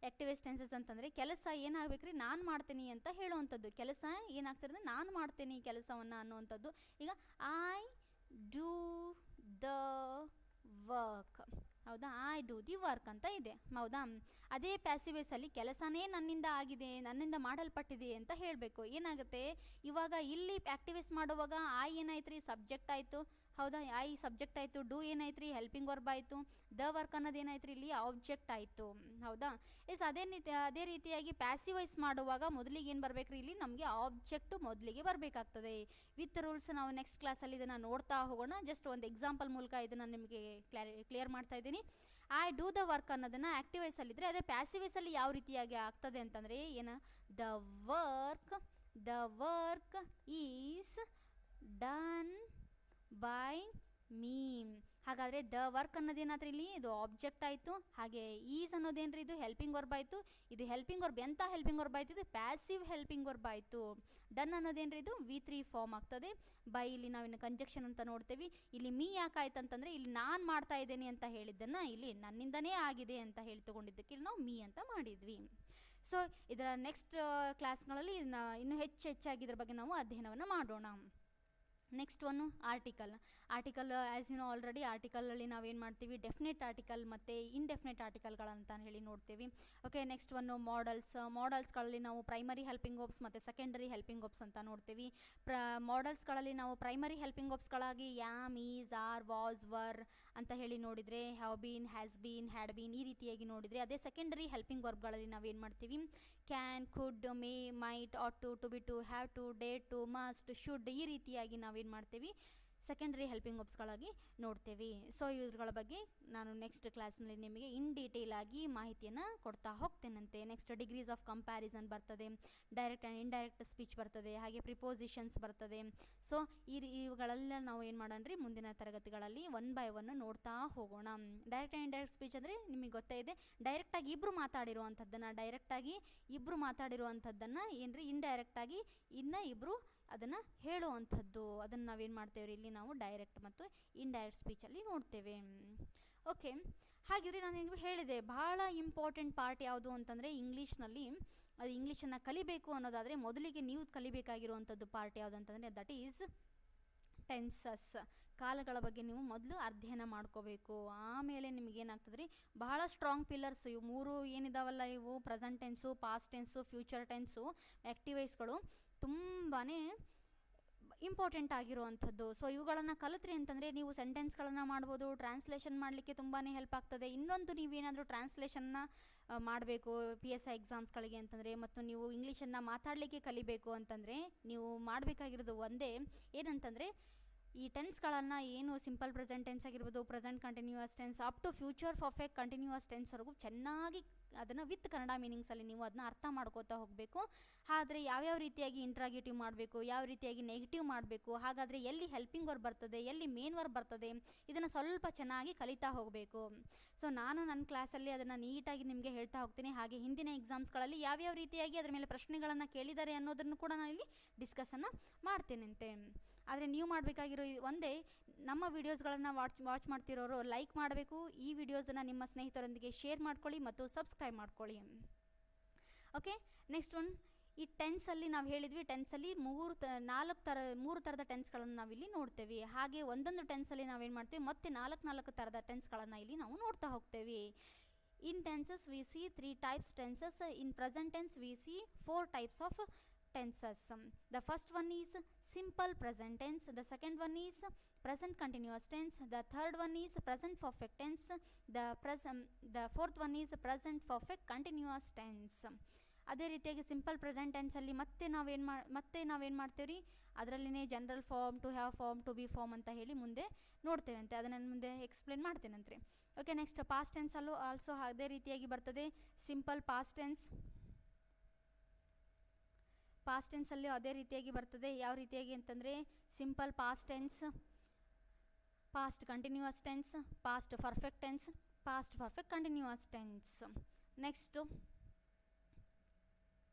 ಆ್ಯಕ್ಟಿವೈಸ್ ಟೆನ್ಸಸ್ ಅಂತಂದರೆ ಕೆಲಸ ಏನಾಗಬೇಕು ರೀ, ನಾನು ಮಾಡ್ತೀನಿ ಅಂತ ಹೇಳುವಂಥದ್ದು. ಕೆಲಸ ಏನಾಗ್ತಿರೋದು, ನಾನು ಮಾಡ್ತೀನಿ ಕೆಲಸವನ್ನು ಅನ್ನುವಂಥದ್ದು. ಈಗ ಐ ಡೂ ದ ವರ್ಕ್, ಹೌದಾ? ಐ ಡೂ ದಿ ವರ್ಕ್ ಅಂತ ಇದೆ, ಹೌದಾ? ಅದೇ ಪ್ಯಾಸಿವೈಸಲ್ಲಿ ಕೆಲಸನೇ ನನ್ನಿಂದ ಆಗಿದೆ, ನನ್ನಿಂದ ಮಾಡಲ್ಪಟ್ಟಿದೆ ಅಂತ ಹೇಳಬೇಕು. ಏನಾಗುತ್ತೆ, ಇವಾಗ ಇಲ್ಲಿ ಆ್ಯಕ್ಟಿವೈಸ್ ಮಾಡುವಾಗ ಐ ಏನಾಯ್ತು ರೀ, ಸಬ್ಜೆಕ್ಟ್ ಆಯಿತು, ಹೌದಾ? ಐ ಸಬ್ಜೆಕ್ಟ್ ಆಯಿತು. ಡೂ ಏನಾಯ್ತು ರೀ, ಹೆಲ್ಪಿಂಗ್ ವರ್ಬ್ ಆಯಿತು. ದ ವರ್ಕ್ ಅನ್ನೋದು ಏನಾಯ್ತು ರೀ, ಇಲ್ಲಿ ಆಬ್ಜೆಕ್ಟ್ ಆಯಿತು, ಹೌದಾ? ಅದೇ ರೀತಿಯಾಗಿ ಪ್ಯಾಸಿವೈಸ್ ಮಾಡುವಾಗ ಮೊದಲಿಗೆ ಏನು ಬರಬೇಕು ರೀ, ಇಲ್ಲಿ ನಮಗೆ ಆಬ್ಜೆಕ್ಟು ಮೊದಲಿಗೆ ಬರಬೇಕಾಗ್ತದೆ. ವಿತ್ ರೂಲ್ಸ್ ನಾವು ನೆಕ್ಸ್ಟ್ ಕ್ಲಾಸಲ್ಲಿ ಇದನ್ನು ನೋಡ್ತಾ ಹೋಗೋಣ. ಜಸ್ಟ್ ಒಂದು ಎಕ್ಸಾಂಪಲ್ ಮೂಲಕ ಇದನ್ನು ನಿಮಗೆ ಕ್ಲಿಯರ್ ಮಾಡ್ತಾ ಇದ್ದೀನಿ. ಐ ಡೂ ದ ವರ್ಕ್ ಅನ್ನೋದನ್ನು ಆ್ಯಕ್ಟಿವೈಸಲ್ಲಿದ್ದರೆ, ಅದೇ ಪ್ಯಾಸಿವೈಸಲ್ಲಿ ಯಾವ ರೀತಿಯಾಗಿ ಆಗ್ತದೆ ಅಂತಂದರೆ ಏನು, the work is done by me. ಹಾಗಾದರೆ ದ ವರ್ಕ್ ಅನ್ನೋದೇನಾದ್ರೂ ಇಲ್ಲಿ ಇದು ಆಬ್ಜೆಕ್ಟ್ ಆಯಿತು. ಹಾಗೆ ಈಸ್ ಅನ್ನೋದೇನ್ರಿ, ಇದು ಹೆಲ್ಪಿಂಗ್ ವರ್ಬ್ ಆಯಿತು. ಇದು ಹೆಲ್ಪಿಂಗ್ ವರ್ಬ್, ಎಂಥ ಹೆಲ್ಪಿಂಗ್ ವರ್ಬ್ ಆಯಿತು, ಇದು ಪ್ಯಾಸಿವ್ ಹೆಲ್ಪಿಂಗ್ ವರ್ಬ್ ಆಯಿತು. ಡನ್ ಅನ್ನೋದೇನ್ರಿ, ಇದು V3 ಫಾರ್ಮ್ ಆಗ್ತದೆ. ಬೈ ಇಲ್ಲಿ ನಾವಿನ್ನು ಕಂಜಕ್ಷನ್ ಅಂತ ನೋಡ್ತೇವೆ. ಇಲ್ಲಿ ಮೀ ಯಾಕಾಯ್ತು ಅಂತಂದರೆ, ಇಲ್ಲಿ ನಾನು ಮಾಡ್ತಾ ಇದ್ದೇನೆ ಅಂತ ಹೇಳಿದ್ದನ್ನು ಇಲ್ಲಿ ನನ್ನಿಂದನೇ ಆಗಿದೆ ಅಂತ ಹೇಳಿ ತೊಗೊಂಡಿದ್ದಕ್ಕೆ ಇಲ್ಲಿ ನಾವು ಮೀ ಅಂತ ಮಾಡಿದ್ವಿ. ಸೊ ಇದರ ನೆಕ್ಸ್ಟ್ ಕ್ಲಾಸ್ಗಳಲ್ಲಿ ಇನ್ನೂ ಹೆಚ್ಚಾಗಿ ಇದ್ರ ಬಗ್ಗೆ ನಾವು ಅಧ್ಯಯನವನ್ನು ಮಾಡೋಣ. Next one article. As you know already, ಆರ್ಟಿಕಲಲ್ಲಿ ನಾವೇನು ಮಾಡ್ತೀವಿ, ಡೆಫಿನೆಟ್ ಆರ್ಟಿಕಲ್ ಮತ್ತು ಇಂಡೆಫಿನೆಟ್ ಆರ್ಟಿಕಲ್ಗಳಂತ ಹೇಳಿ ನೋಡ್ತೀವಿ. ಓಕೆ, ನೆಕ್ಸ್ಟ್ ಒನ್ನು ಮಾಡಲ್ಸ್ಗಳಲ್ಲಿ ನಾವು ಪ್ರೈಮರಿ ಹೆಲ್ಪಿಂಗ್ ವರ್ಬ್ಸ್ ಮತ್ತು ಸೆಕೆಂಡರಿ ಹೆಲ್ಪಿಂಗ್ ವರ್ಬ್ಸ್ ಅಂತ ನೋಡ್ತೀವಿ. ಮಾಡಲ್ಸ್ಗಳಲ್ಲಿ ನಾವು ಪ್ರೈಮರಿ ಹೆಲ್ಪಿಂಗ್ ವರ್ಬ್ಸ್ಗಳಾಗಿ am, is, are, was, were ಅಂತ ಹೇಳಿ ನೋಡಿದರೆ, have been, has been, had been, ಈ ರೀತಿಯಾಗಿ ನೋಡಿದರೆ, ಅದೇ ಸೆಕೆಂಡರಿ ಹೆಲ್ಪಿಂಗ್ ವರ್ಬ್ಗಳಲ್ಲಿ ನಾವೇನು ಮಾಡ್ತೀವಿ, can, could, may, might, ought to B to, have to, dare to, must, should, ಈ ರೀತಿಯಾಗಿ ನಾವೇನು ಮಾಡ್ತೀವಿ ಸೆಕೆಂಡರಿ ಹೆಲ್ಪಿಂಗ್ ವರ್ಬ್ಸ್ಗಳಾಗಿ ನೋಡ್ತೇವೆ. ಸೊ ಇವುಗಳ ಬಗ್ಗೆ ನಾನು ನೆಕ್ಸ್ಟ್ ಕ್ಲಾಸ್ನಲ್ಲಿ ನಿಮಗೆ ಇನ್ ಡೀಟೇಲ್ ಆಗಿ ಮಾಹಿತಿಯನ್ನು ಕೊಡ್ತಾ ಹೋಗ್ತೇನಂತೆ. ನೆಕ್ಸ್ಟ್ ಡಿಗ್ರೀಸ್ ಆಫ್ ಕಂಪ್ಯಾರಿಸನ್ ಬರ್ತದೆ, ಡೈರೆಕ್ಟ್ ಆ್ಯಂಡ್ ಇಂಡೈರೆಕ್ಟ್ ಸ್ಪೀಚ್ ಬರ್ತದೆ, ಹಾಗೆ ಪ್ರಿಪೋಸಿಷನ್ಸ್ ಬರ್ತದೆ. ಸೊ ಇವುಗಳೆಲ್ಲ ನಾವು ಏನು ಮಾಡೋಣ ಮುಂದಿನ ತರಗತಿಗಳಲ್ಲಿ ಒನ್ ಬೈ ಒನ್ ನೋಡ್ತಾ ಹೋಗೋಣ. ಡೈರೆಕ್ಟ್ ಆ್ಯಂಡ್ ಇಂಡೈರೆಕ್ಟ್ ಸ್ಪೀಚ್ ಅಂದರೆ ನಿಮಗೆ ಗೊತ್ತೇ ಇದೆ, ಡೈರೆಕ್ಟಾಗಿ ಇಬ್ಬರು ಮಾತಾಡಿರುವಂಥದ್ದನ್ನು ಏನ್ರಿ ಇಂಡೈರೆಕ್ಟಾಗಿ ಇನ್ನು ಇಬ್ಬರು ಅದನ್ನು ಹೇಳುವಂಥದ್ದು, ಅದನ್ನು ನಾವೇನು ಮಾಡ್ತೇವೆ ಇಲ್ಲಿ ನಾವು ಡೈರೆಕ್ಟ್ ಮತ್ತು ಇಂಡೈರೆಕ್ಟ್ ಸ್ಪೀಚಲ್ಲಿ ನೋಡ್ತೇವೆ. ಓಕೆ, ಹಾಗಿದ್ರೆ ನಾನು ನಿಮಗೆ ಹೇಳಿದೆ ಬಹಳ ಇಂಪಾರ್ಟೆಂಟ್ ಪಾರ್ಟ್ ಯಾವುದು ಅಂತಂದರೆ ಇಂಗ್ಲೀಷ್ನಲ್ಲಿ, ಅದು ಇಂಗ್ಲೀಷನ್ನು ಕಲಿಬೇಕು ಅನ್ನೋದಾದರೆ ಮೊದಲಿಗೆ ನೀವು ಕಲಿಬೇಕಾಗಿರುವಂಥದ್ದು ಪಾರ್ಟ್ ಯಾವುದು ಅಂತಂದರೆ ದಟ್ ಈಸ್ ಟೆನ್ಸಸ್. ಕಾಲಗಳ ಬಗ್ಗೆ ನೀವು ಮೊದಲು ಅಧ್ಯಯನ ಮಾಡ್ಕೋಬೇಕು. ಆಮೇಲೆ ನಿಮಗೇನಾಗ್ತದೆ ರೀ, ಬಹಳ ಸ್ಟ್ರಾಂಗ್ ಪಿಲ್ಲರ್ಸ್ ಇವು ಮೂರು ಏನಿದಾವಲ್ಲ, ಇವು present tense, past tense, future tense, active ವಾಯ್ಸ್ಗಳು ತುಂಬಾ ಇಂಪಾರ್ಟೆಂಟ್ ಆಗಿರುವಂಥದ್ದು. ಸೊ ಇವುಗಳನ್ನು ಕಲಿತ್ರಿ ಅಂತಂದರೆ ನೀವು ಸೆಂಟೆನ್ಸ್ಗಳನ್ನು ಮಾಡ್ಬೋದು, ಟ್ರಾನ್ಸ್ಲೇಷನ್ ಮಾಡಲಿಕ್ಕೆ ತುಂಬಾ ಹೆಲ್ಪ್ ಆಗ್ತದೆ. ಇನ್ನೊಂದು ನೀವೇನಾದರೂ ಟ್ರಾನ್ಸ್ಲೇಷನ್ನ ಮಾಡಬೇಕು PSI ಎಕ್ಸಾಮ್ಸ್ಗಳಿಗೆ ಅಂತಂದರೆ, ಮತ್ತು ನೀವು ಇಂಗ್ಲೀಷನ್ನು ಮಾತಾಡಲಿಕ್ಕೆ ಕಲಿಬೇಕು ಅಂತಂದರೆ ನೀವು ಮಾಡಬೇಕಾಗಿರೋದು ಒಂದೇ ಏನಂತಂದರೆ, ಈ ಟೆನ್ಸ್ಗಳನ್ನು ಏನು ಸಿಂಪಲ್ ಪ್ರೆಸೆಂಟ್ ಟೆನ್ಸ್ ಆಗಿರ್ಬೋದು, present continuous tense up to future perfect continuous ಟೆನ್ಸ್ವರೆಗೂ ಚೆನ್ನಾಗಿ ಅದನ್ನು ವಿತ್ ಕನ್ನಡ ಮೀನಿಂಗ್ಸಲ್ಲಿ ನೀವು ಅದನ್ನ ಅರ್ಥ ಮಾಡ್ಕೋತಾ ಹೋಗಬೇಕು. ಆದರೆ ಯಾವ್ಯಾವ ರೀತಿಯಾಗಿ ಇಂಟ್ರಾಗೇಟಿವ್ ಮಾಡಬೇಕು, ಯಾವ ರೀತಿಯಾಗಿ ನೆಗೆಟಿವ್ ಮಾಡಬೇಕು, ಹಾಗಾದರೆ ಎಲ್ಲಿ ಹೆಲ್ಪಿಂಗ್ ವರ್ಬ್ ಬರ್ತದೆ, ಎಲ್ಲಿ ಮೇನ್ ವರ್ಬ್ ಬರ್ತದೆ, ಇದನ್ನು ಸ್ವಲ್ಪ ಚೆನ್ನಾಗಿ ಕಲಿತಾ ಹೋಗಬೇಕು. ಸೊ ನಾನು ನನ್ನ ಕ್ಲಾಸಲ್ಲಿ ಅದನ್ನು ನೀಟಾಗಿ ನಿಮಗೆ ಹೇಳ್ತಾ ಹೋಗ್ತೀನಿ. ಹಾಗೆ ಹಿಂದಿನ ಎಕ್ಸಾಮ್ಸ್ಗಳಲ್ಲಿ ಯಾವ್ಯಾವ ರೀತಿಯಾಗಿ ಅದರ ಮೇಲೆ ಪ್ರಶ್ನೆಗಳನ್ನು ಕೇಳಿದ್ದಾರೆ ಅನ್ನೋದನ್ನು ಕೂಡ ನಾನು ಇಲ್ಲಿ ಡಿಸ್ಕಸನ್ನು ಮಾಡ್ತೇನಂತೆ. ಆದರೆ ನೀವು ಮಾಡಬೇಕಾಗಿರೋ ಒಂದೇ, ನಮ್ಮ ವೀಡಿಯೋಸ್ಗಳನ್ನು ವಾಚ್ ಮಾಡ್ತಿರೋರು ಲೈಕ್ ಮಾಡಬೇಕು, ಈ ವಿಡಿಯೋಸನ್ನು ನಿಮ್ಮ ಸ್ನೇಹಿತರೊಂದಿಗೆ ಶೇರ್ ಮಾಡ್ಕೊಳ್ಳಿ ಮತ್ತು ಸಬ್ಸ್ಕ್ರೈಬ್ ಮಾಡ್ಕೊಳ್ಳಿ. ಓಕೆ, ನೆಕ್ಸ್ಟ್ ಒನ್, ಈ ಟೆನ್ಸಲ್ಲಿ ನಾವು ಹೇಳಿದ್ವಿ, ಟೆನ್ಸಲ್ಲಿ ಮೂರು ಥರದ ಟೆನ್ಸ್ಗಳನ್ನು ನಾವಿಲ್ಲಿ ನೋಡ್ತೇವೆ. ಹಾಗೆ ಒಂದೊಂದು ಟೆನ್ಸಲ್ಲಿ ನಾವೇನು ಮಾಡ್ತೀವಿ, ಮತ್ತೆ ನಾಲ್ಕು ಥರದ ಟೆನ್ಸ್ಗಳನ್ನು ಇಲ್ಲಿ ನಾವು ನೋಡ್ತಾ ಹೋಗ್ತೇವೆ. In tenses we see 3 types tenses. In present tense we see 4 types of tenses. The first one is simple present tense, the second one is present continuous tense, the third one is present perfect tense, the fourth one is present perfect continuous tense. ಅದೇ ರೀತಿಯಾಗಿ ಸಿಂಪಲ್ ಪ್ರೆಸೆಂಟ್ ಟೆನ್ಸಲ್ಲಿ ಮತ್ತೆ ನಾವೇನು ಮಾಡ್ತೇವೆ ರೀ, ಅದರಲ್ಲಿನೇ general form, to have form, to be form ಅಂತ ಹೇಳಿ ಮುಂದೆ ನೋಡ್ತೇವಂತೆ. ಅದನ್ನು ನಾನು ಮುಂದೆ ಎಕ್ಸ್ಪ್ಲೇನ್ ಮಾಡ್ತೇನಂತೆ. ಓಕೆ, ನೆಕ್ಸ್ಟ್ ಪಾಸ್ಟ್ ಟೆನ್ಸಲ್ಲೂ ಆಲ್ಸೋ ಅದೇ ರೀತಿಯಾಗಿ ಬರ್ತದೆ. ಸಿಂಪಲ್ ಪಾಸ್ಟ್ ಟೆನ್ಸಲ್ಲಿ ಅದೇ ರೀತಿಯಾಗಿ ಬರ್ತದೆ. ಯಾವ ರೀತಿಯಾಗಿ ಅಂತಂದರೆ simple past tense, past continuous tense, past perfect tense, past perfect continuous tense. Next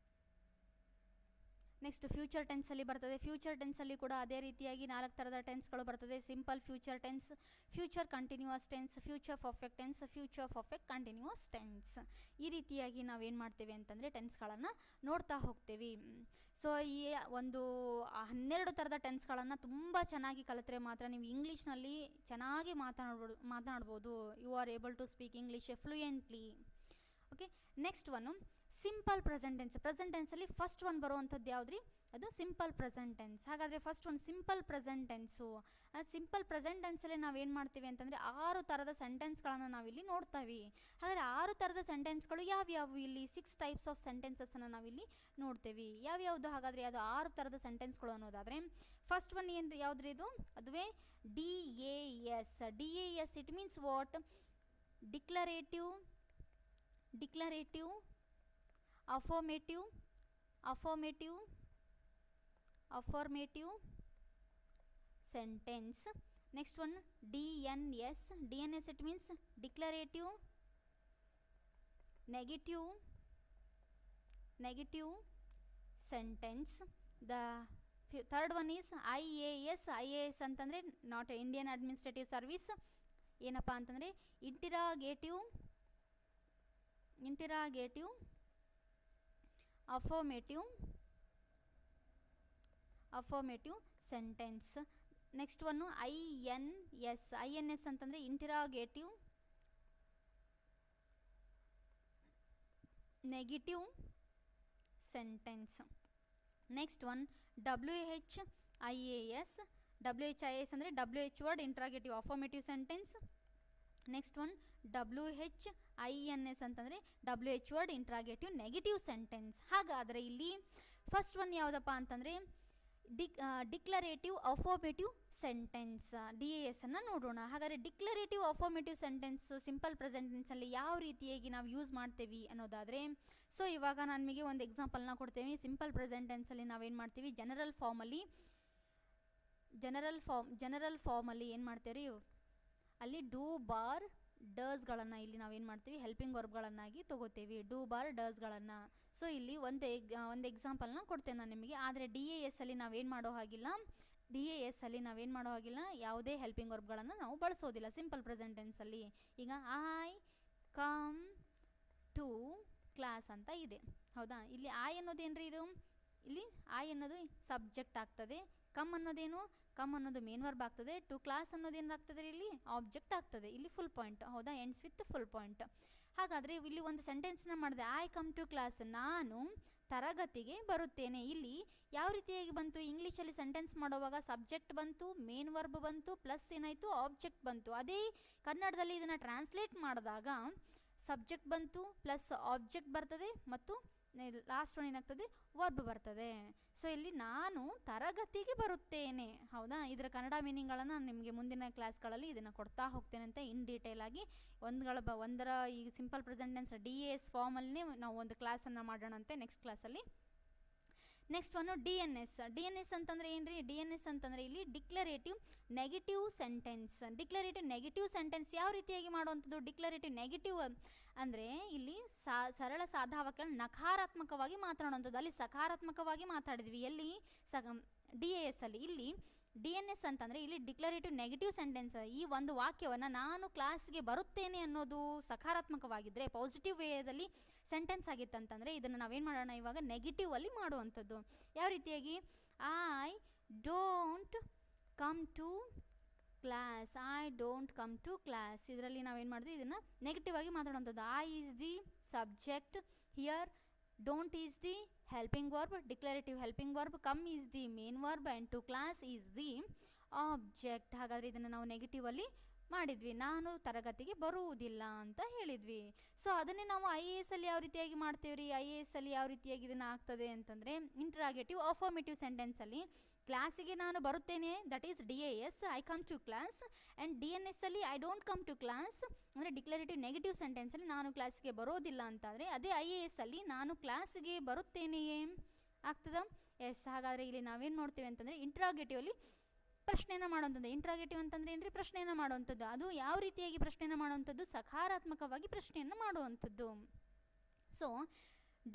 future ಟೆನ್ಸಲ್ಲಿ ಬರ್ತದೆ. ಫ್ಯೂಚರ್ ಟೆನ್ಸಲ್ಲಿ ಕೂಡ ಅದೇ ರೀತಿಯಾಗಿ 4 ಥರದ ಟೆನ್ಸ್ಗಳು ಬರ್ತದೆ. Simple future tense, future continuous tense, future perfect tense, future perfect continuous tense. ಈ ರೀತಿಯಾಗಿ ನಾವೇನು ಮಾಡ್ತೇವೆ ಅಂತಂದರೆ ಟೆನ್ಸ್ಗಳನ್ನು ನೋಡ್ತಾ ಹೋಗ್ತೇವೆ. ಸೊ ಈ ಒಂದು 12 ಥರದ ಟೆನ್ಸ್ಗಳನ್ನು ತುಂಬ ಚೆನ್ನಾಗಿ ಕಲಿತ್ರೆ ಮಾತ್ರ ನೀವು ಇಂಗ್ಲೀಷ್ನಲ್ಲಿ ಚೆನ್ನಾಗಿ ಮಾತನಾಡ್ಬೋದು. You are able to speak English fluently. Okay, next one simple present tense. Present ಟೆನ್ಸಲ್ಲಿ ಫಸ್ಟ್ ಒನ್ ಬರುವಂಥದ್ದು ಯಾವುದ್ರಿ, ಅದು ಸಿಂಪಲ್ ಪ್ರೆಸೆಂಟ್ ಟೆನ್ಸ್. ಹಾಗಾದರೆ ಫಸ್ಟ್ ಒಂದು simple present tense. Simple present ಟೆನ್ಸಲ್ಲಿ ನಾವೇನು ಮಾಡ್ತೀವಿ ಅಂತಂದರೆ 6 ಥರದ ಸೆಂಟೆನ್ಸ್ಗಳನ್ನು ನಾವಿಲ್ಲಿ ನೋಡ್ತೀವಿ. ಹಾಗಾದರೆ 6 ಥರದ ಸೆಂಟೆನ್ಸ್ಗಳು ಯಾವ್ಯಾವು, ಇಲ್ಲಿ 6 types ಆಫ್ ಸೆಂಟೆನ್ಸಸ್ಸನ್ನು ನಾವಿಲ್ಲಿ ನೋಡ್ತೇವೆ. ಯಾವ್ಯಾವುದು ಹಾಗಾದರೆ ಅದು 6 ಥರದ ಸೆಂಟೆನ್ಸ್ಗಳು ಅನ್ನೋದಾದರೆ, ಫಸ್ಟ್ ಒನ್ ಏನು ಯಾವುದ್ರಿ, ಇದು ಅದುವೇ DAS. DAS it means what, declarative, affirmative, sentence. Next one DNS. DNS it means declarative, negative sentence. The third one is IAS. IAS ಅಂತಂದರೆ ನಾಟ್ ಇಂಡಿಯನ್ ಅಡ್ಮಿನಿಸ್ಟ್ರೇಟಿವ್ ಸರ್ವಿಸ್. ಏನಪ್ಪ ಅಂತಂದರೆ interrogative, affirmative sentence. Next one INS. INS ಅಂತಂದರೆ interrogative, negative sentence. Next one WHIAS. WHIAS ಅಂದರೆ WH word interrogative affirmative sentence. Next one WHINS ಅಂತಂದರೆ WH word interrogative negative sentence. ಹಾಗಾದರೆ ಇಲ್ಲಿ ಫಸ್ಟ್ ಒನ್ ಯಾವುದಪ್ಪ ಅಂತಂದರೆ ಡಿಕ್ಲರೇಟಿವ್ ಅಫರ್ಮೇಟಿವ್ ಸೆಂಟೆನ್ಸ್ DAS ಅನ್ನು ನೋಡೋಣ. ಹಾಗಾದರೆ declarative affirmative sentence simple present ಟೆನ್ಸಲ್ಲಿ ಯಾವ ರೀತಿಯಾಗಿ ನಾವು ಯೂಸ್ ಮಾಡ್ತೀವಿ ಅನ್ನೋದಾದರೆ, ಸೊ ಇವಾಗ ನಾನು ನಿಮಗೆ ಒಂದು ಎಕ್ಸಾಂಪಲ್ನ ಕೊಡ್ತೇವೆ. ಸಿಂಪಲ್ ಪ್ರೆಸೆಂಟ್ ಟೆನ್ಸಲ್ಲಿ ನಾವೇನು ಮಾಡ್ತೀವಿ, ಜನರಲ್ ಫಾರ್ಮಲ್ಲಿ ಏನು ಮಾಡ್ತೀವಿ, ಅಲ್ಲಿ ಡೂ ಬಾರ್ ಡಸ್ಗಳನ್ನು ಇಲ್ಲಿ ನಾವೇನು ಮಾಡ್ತೀವಿ, ಹೆಲ್ಪಿಂಗ್ ವರ್ಬ್ಗಳನ್ನಾಗಿ ತಗೋತೀವಿ, ಡೂ ಬಾರ್ ಡಸ್ಗಳನ್ನು. ಸೊ ಇಲ್ಲಿ ಒಂದು ಎಕ್ಸಾಂಪಲ್ನ ಕೊಡ್ತೇನೆ ನಾನು ನಿಮಗೆ. ಆದರೆ DAS ಅಲ್ಲಿ ನಾವೇನು ಮಾಡೋ ಹಾಗಿಲ್ಲ, ಯಾವುದೇ ಹೆಲ್ಪಿಂಗ್ ವರ್ಬ್ಗಳನ್ನು ನಾವು ಬಳಸೋದಿಲ್ಲ ಸಿಂಪಲ್ ಪ್ರೆಸೆಂಟ್ ಟೆನ್ಸಲ್ಲಿ. ಈಗ ಐ ಕಮ್ ಟು ಕ್ಲಾಸ್ ಅಂತ ಇದೆ, ಹೌದಾ. ಇಲ್ಲಿ ಐ ಅನ್ನೋದೇನ್ರಿ, ಇದು ಇಲ್ಲಿ ಐ ಅನ್ನೋದು ಸಬ್ಜೆಕ್ಟ್ ಆಗ್ತದೆ, ಕಮ್ ಅನ್ನೋದು ಮೇನ್ ವರ್ಬ್ ಆಗ್ತದೆ, ಟು ಕ್ಲಾಸ್ ಅನ್ನೋದೇನು ಆಗ್ತದೆ, ಇಲ್ಲಿ ಆಬ್ಜೆಕ್ಟ್ ಆಗ್ತದೆ. ಇಲ್ಲಿ ಫುಲ್ ಪಾಯಿಂಟ್, ಹೌದಾ, ಎಂಡ್ಸ್ ವಿತ್ ಫುಲ್ ಪಾಯಿಂಟ್. ಹಾಗಾದರೆ ಇಲ್ಲಿ ಒಂದು ಸೆಂಟೆನ್ಸ್ನ ಮಾಡಿದೆ, ಐ ಕಮ್ ಟು ಕ್ಲಾಸ್, ನಾನು ತರಗತಿಗೆ ಬರುತ್ತೇನೆ. ಇಲ್ಲಿ ಯಾವ ರೀತಿಯಾಗಿ ಬಂತು, ಇಂಗ್ಲೀಷಲ್ಲಿ ಸೆಂಟೆನ್ಸ್ ಮಾಡುವಾಗ ಸಬ್ಜೆಕ್ಟ್ ಬಂತು, ಮೇನ್ ವರ್ಬ್ ಬಂತು, ಪ್ಲಸ್ ಏನಾಯಿತು, ಆಬ್ಜೆಕ್ಟ್ ಬಂತು. ಅದೇ ಕನ್ನಡದಲ್ಲಿ ಇದನ್ನು ಟ್ರಾನ್ಸ್ಲೇಟ್ ಮಾಡಿದಾಗ ಸಬ್ಜೆಕ್ಟ್ ಬಂತು, ಪ್ಲಸ್ ಆಬ್ಜೆಕ್ಟ್ ಬರ್ತದೆ, ಮತ್ತು ಲಾಸ್ಟ್ ಒನ್ ಏನಾಗ್ತದೆ, ವರ್ಬ್ ಬರ್ತದೆ. ಸೊ ಇಲ್ಲಿ ನಾನು ತರಗತಿಗೆ ಬರುತ್ತೇನೆ, ಹೌದಾ. ಇದರ ಕನ್ನಡ ಮೀನಿಂಗ್ಗಳನ್ನು ನಿಮಗೆ ಮುಂದಿನ ಕ್ಲಾಸ್ಗಳಲ್ಲಿ ಇದನ್ನು ಕೊಡ್ತಾ ಹೋಗ್ತೇನೆ ಅಂತ ಇನ್ ಡೀಟೇಲ್ ಆಗಿ ಒಂದರ ಈ ಸಿಂಪಲ್ ಪ್ರೆಸೆಂಟ್ ಟೆನ್ಸ್ DAS ಫಾರ್ಮಲ್ಲೇ ನಾವು ಒಂದು ಕ್ಲಾಸನ್ನು ಮಾಡೋಣಂತೆ ನೆಕ್ಸ್ಟ್ ಕ್ಲಾಸಲ್ಲಿ. ನೆಕ್ಸ್ಟ್ ಒನ್ನು DNS ಅಂತಂದರೆ ಏನ್ರಿ, DNS ಅಂತಂದರೆ ಇಲ್ಲಿ ಡಿಕ್ಲರೇಟಿವ್ ನೆಗೆಟಿವ್ ಸೆಂಟೆನ್ಸ್ ಯಾವ ರೀತಿಯಾಗಿ ಮಾಡುವಂಥದ್ದು. ಡಿಕ್ಲರೇಟಿವ್ ನೆಗೆಟಿವ್ ಅಂದರೆ ಇಲ್ಲಿ ಸರಳ ಸಾಧಾವಾಕ್ಯಗಳನ್ನ ನಕಾರಾತ್ಮಕವಾಗಿ ಮಾತಾಡುವಂಥದ್ದು. ಅಲ್ಲಿ ಸಕಾರಾತ್ಮಕವಾಗಿ ಮಾತಾಡಿದ್ವಿ ಎಲ್ಲಿ, DAS ಅಲ್ಲಿ. ಇಲ್ಲಿ DNS ಅಂತಂದರೆ ಇಲ್ಲಿ ಡಿಕ್ಲರೇಟಿವ್ ನೆಗೆಟಿವ್ ಸೆಂಟೆನ್ಸ್. ಈ ಒಂದು ವಾಕ್ಯವನ್ನು ನಾನು ಕ್ಲಾಸ್ಗೆ ಬರುತ್ತೇನೆ ಅನ್ನೋದು ಸಕಾರಾತ್ಮಕವಾಗಿದ್ದರೆ, ಪಾಸಿಟಿವ್ ವೇದಲ್ಲಿ ಸೆಂಟೆನ್ಸ್ ಆಗಿತ್ತಂತಂದರೆ ಇದನ್ನು ನಾವೇನು ಮಾಡೋಣ, ಇವಾಗ ನೆಗೆಟಿವ್ ಅಲ್ಲಿ ಮಾಡುವಂಥದ್ದು. ಯಾವ ರೀತಿಯಾಗಿ, I don't come to class, ಇದರಲ್ಲಿ ನಾವೇನು ಮಾಡಿದ್ವಿ, ಇದನ್ನು ನೆಗೆಟಿವ್ ಆಗಿ ಮಾತಾಡುವಂಥದ್ದು. I is the subject here, don't is the helping verb, declarative helping verb, come is the main verb and to class is the object. ಹಾಗಾದರೆ ಇದನ್ನು ನಾವು ನೆಗೆಟಿವ್ ಅಲ್ಲಿ ಮಾಡಿದ್ವಿ, ನಾನು ತರಗತಿಗೆ ಬರುವುದಿಲ್ಲ ಅಂತ ಹೇಳಿದ್ವಿ. ಸೊ ಅದನ್ನೇ ನಾವು IAS ಅಲ್ಲಿ ಯಾವ ರೀತಿಯಾಗಿ ಮಾಡ್ತೀವ್ರಿ, IAS ಅಲ್ಲಿ ಯಾವ ರೀತಿಯಾಗಿ ಇದನ್ನು ಆಗ್ತದೆ ಅಂತಂದರೆ, ಇಂಟ್ರಾಗೇಟಿವ್ ಅಫರ್ಮೇಟಿವ್ ಸೆಂಟೆನ್ಸಲ್ಲಿ ಕ್ಲಾಸಿಗೆ ನಾನು ಬರುತ್ತೇನೆ, that is DAS, I come to class. And DNS ಅಲ್ಲಿ I don't come to class ಅಂದರೆ ಡಿಕ್ಲರೇಟಿವ್ ನೆಗೆಟಿವ್ ಸೆಂಟೆನ್ಸಲ್ಲಿ ನಾನು ಕ್ಲಾಸಿಗೆ ಬರೋದಿಲ್ಲ ಅಂತಾದರೆ, ಅದೇ IAS ಅಲ್ಲಿ ನಾನು ಕ್ಲಾಸಿಗೆ ಬರುತ್ತೇನೆಯೇ ಆಗ್ತದ. ಎಸ್, ಹಾಗಾದರೆ ಇಲ್ಲಿ ನಾವೇನು ನೋಡ್ತೀವಿ ಅಂತಂದರೆ ಇಂಟ್ರಾಗೇಟಿವ್ ಅಲ್ಲಿ ಪ್ರಶ್ನೆಯನ್ನು ಮಾಡುವಂಥದ್ದು. ಇಂಟ್ರಾಗೇಟಿವ್ ಅಂತಂದರೆ ಏನ್ರಿ, ಪ್ರಶ್ನೆಯನ್ನು ಮಾಡುವಂಥದ್ದು. ಅದು ಯಾವ ರೀತಿಯಾಗಿ ಪ್ರಶ್ನೆಯನ್ನು ಮಾಡುವಂಥದ್ದು, ಸಕಾರಾತ್ಮಕವಾಗಿ ಪ್ರಶ್ನೆಯನ್ನು ಮಾಡುವಂಥದ್ದು. So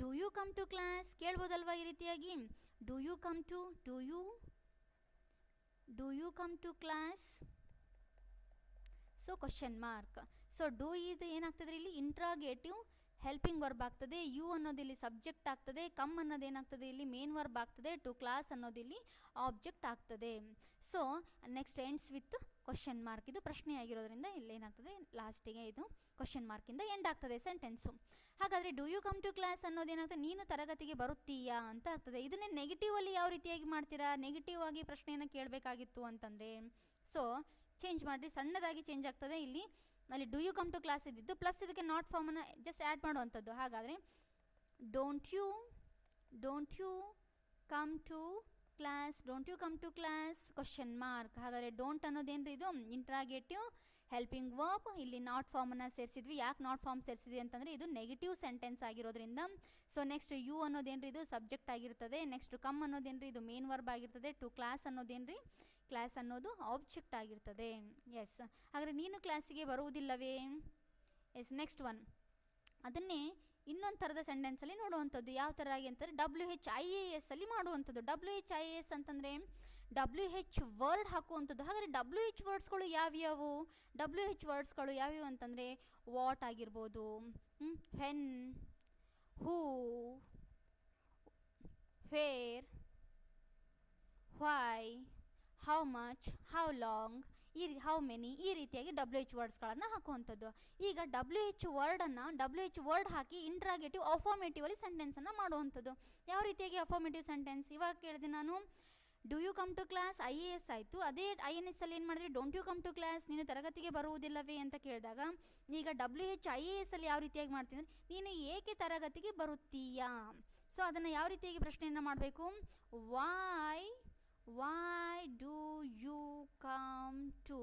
do you come to class ಕೇಳ್ಬೋದಲ್ವಾ ಈ ರೀತಿಯಾಗಿ, do you come to class. So question mark. So do ಇದು ಏನಾಗ್ತದೆ ಇಲ್ಲಿ, ಇಂಟ್ರಾಗೇಟಿವ್ ಹೆಲ್ಪಿಂಗ್ ವರ್ಬ್ ಆಗ್ತದೆ, ಯು ಅನ್ನೋದು ಇಲ್ಲಿ ಸಬ್ಜೆಕ್ಟ್ ಆಗ್ತದೆ, ಕಮ್ ಅನ್ನೋದು ಏನಾಗ್ತದೆ ಇಲ್ಲಿ ಮೇನ್ ವರ್ಬ್ ಆಗ್ತದೆ, ಟು ಕ್ಲಾಸ್ ಅನ್ನೋದು ಇಲ್ಲಿ ಆಬ್ಜೆಕ್ಟ್ ಆಗ್ತದೆ. So next ends with question mark, ಇದು ಪ್ರಶ್ನೆ ಆಗಿರೋದ್ರಿಂದ ಇಲ್ಲೇನಾಗ್ತದೆ ಲಾಸ್ಟಿಗೆ ಇದು ಕ್ವಶನ್ ಮಾರ್ಕಿಂದ ಎಂಡ್ ಆಗ್ತದೆ ಸೆಂಟೆನ್ಸು. ಹಾಗಾದರೆ do you come to class ಅನ್ನೋದೇನಾಗ್ತದೆ, ನೀನು ತರಗತಿಗೆ ಬರುತ್ತೀಯಾ ಅಂತ ಆಗ್ತದೆ. ಇದನ್ನೇ ನೆಗೆಟಿವ್ ಅಲ್ಲಿ ಯಾವ ರೀತಿಯಾಗಿ ಮಾಡ್ತೀರಾ, ನೆಗೆಟಿವ್ ಆಗಿ ಪ್ರಶ್ನೆಯನ್ನು ಕೇಳಬೇಕಾಗಿತ್ತು ಅಂತಂದರೆ, ಸೊ ಚೇಂಜ್ ಮಾಡಿರಿ, ಸಣ್ಣದಾಗಿ ಚೇಂಜ್ ಆಗ್ತದೆ. ಇಲ್ಲಿ ಅಲ್ಲಿ do you come to class ಇದ್ದಿದ್ದು ಪ್ಲಸ್ ಇದಕ್ಕೆ ನಾಟ್ ಫಾರ್ಮನ್ನು ಜಸ್ಟ್ ಆ್ಯಡ್ ಮಾಡುವಂಥದ್ದು. ಹಾಗಾದರೆ don't you come to class question mark. ಹಾಗಾದರೆ ಡೋಂಟ್ ಅನ್ನೋದೇನ್ರಿ, ಇದು ಇಂಟ್ರಾಗೇಟಿವ್ ಹೆಲ್ಪಿಂಗ್ ವರ್ಬ್. ಇಲ್ಲಿ ನಾಟ್ ಫಾರ್ಮನ್ನು ಸೇರಿಸಿದ್ವಿ. ಯಾಕೆ ನಾಟ್ ಫಾರ್ಮ್ ಸೇರಿಸಿದ್ವಿ ಅಂತಂದರೆ ಇದು ನೆಗೆಟಿವ್ ಸೆಂಟೆನ್ಸ್ ಆಗಿರೋದ್ರಿಂದ. ಸೊ ನೆಕ್ಸ್ಟ್ ಯು ಅನ್ನೋದೇನ್ರಿ, ಇದು ಸಬ್ಜೆಕ್ಟ್ ಆಗಿರ್ತದೆ. ನೆಕ್ಸ್ಟ್ ಕಮ್ ಅನ್ನೋದೇನ್ರಿ, ಇದು ಮೇನ್ ವರ್ಬ್ ಆಗಿರ್ತದೆ. ಟು ಕ್ಲಾಸ್ ಅನ್ನೋದೇನ್ರಿ, ಕ್ಲಾಸ್ ಅನ್ನೋದು ಆಬ್ಜೆಕ್ಟ್ ಆಗಿರ್ತದೆ. ಎಸ್, ಹಾಗಾದರೆ ನೀನು ಕ್ಲಾಸಿಗೆ ಬರುವುದಿಲ್ಲವೇ. ಎಸ್, ನೆಕ್ಸ್ಟ್ ಒನ್ ಅದನ್ನೇ ಇನ್ನೊಂದು ಥರದ ಸೆಂಟೆನ್ಸಲ್ಲಿ ನೋಡುವಂಥದ್ದು. ಯಾವ ಥರ ಆಗಿ ಅಂತಂದರೆ WHIAS ಅಲ್ಲಿ ಮಾಡುವಂಥದ್ದು. WHIAS ಅಂತಂದರೆ WH ವರ್ಡ್ ಹಾಕುವಂಥದ್ದು. ಹಾಗಾದರೆ WH ವರ್ಡ್ಸ್ಗಳು ಯಾವ್ಯಾವು, WH ವರ್ಡ್ಸ್ಗಳು ಯಾವ್ಯಾವು ಅಂತಂದರೆ ವಾಟ್ ಆಗಿರ್ಬೋದು, when, who, where, why, how much, how long, how many, ಈ ರೀತಿಯಾಗಿ WH ವರ್ಡ್ಸ್ಗಳನ್ನು ಹಾಕುವಂಥದ್ದು. ಈಗ WH ವರ್ಡ್ ಹಾಕಿ ಇಂಟ್ರಾಗೇಟಿವ್ ಅಫರ್ಮೇಟಿವ್ ಅಲ್ಲಿ ಸೆಂಟೆನ್ಸನ್ನು ಮಾಡುವಂಥದ್ದು. ಯಾವ ರೀತಿಯಾಗಿ ಅಫರ್ಮೇಟಿವ್ ಸೆಂಟೆನ್ಸ್, ಇವಾಗ ಕೇಳಿದೆ ನಾನು do you come to class IAS ಆಯಿತು. ಅದೇ INS ಅಲ್ಲಿ ಏನು ಮಾಡಿದ್ರೆ don't you come to class, ನೀನು ತರಗತಿಗೆ ಬರುವುದಿಲ್ಲವೇ ಅಂತ ಕೇಳಿದಾಗ, ಈಗ WHIAS ಅಲ್ಲಿ ಯಾವ ರೀತಿಯಾಗಿ ಮಾಡ್ತೀನಿ ಅಂದರೆ ನೀನು ಏಕೆ ತರಗತಿಗೆ ಬರುತ್ತೀಯಾ. ಸೊ ಅದನ್ನು ಯಾವ ರೀತಿಯಾಗಿ ಪ್ರಶ್ನೆಯನ್ನು ಮಾಡಬೇಕು, why why do you come to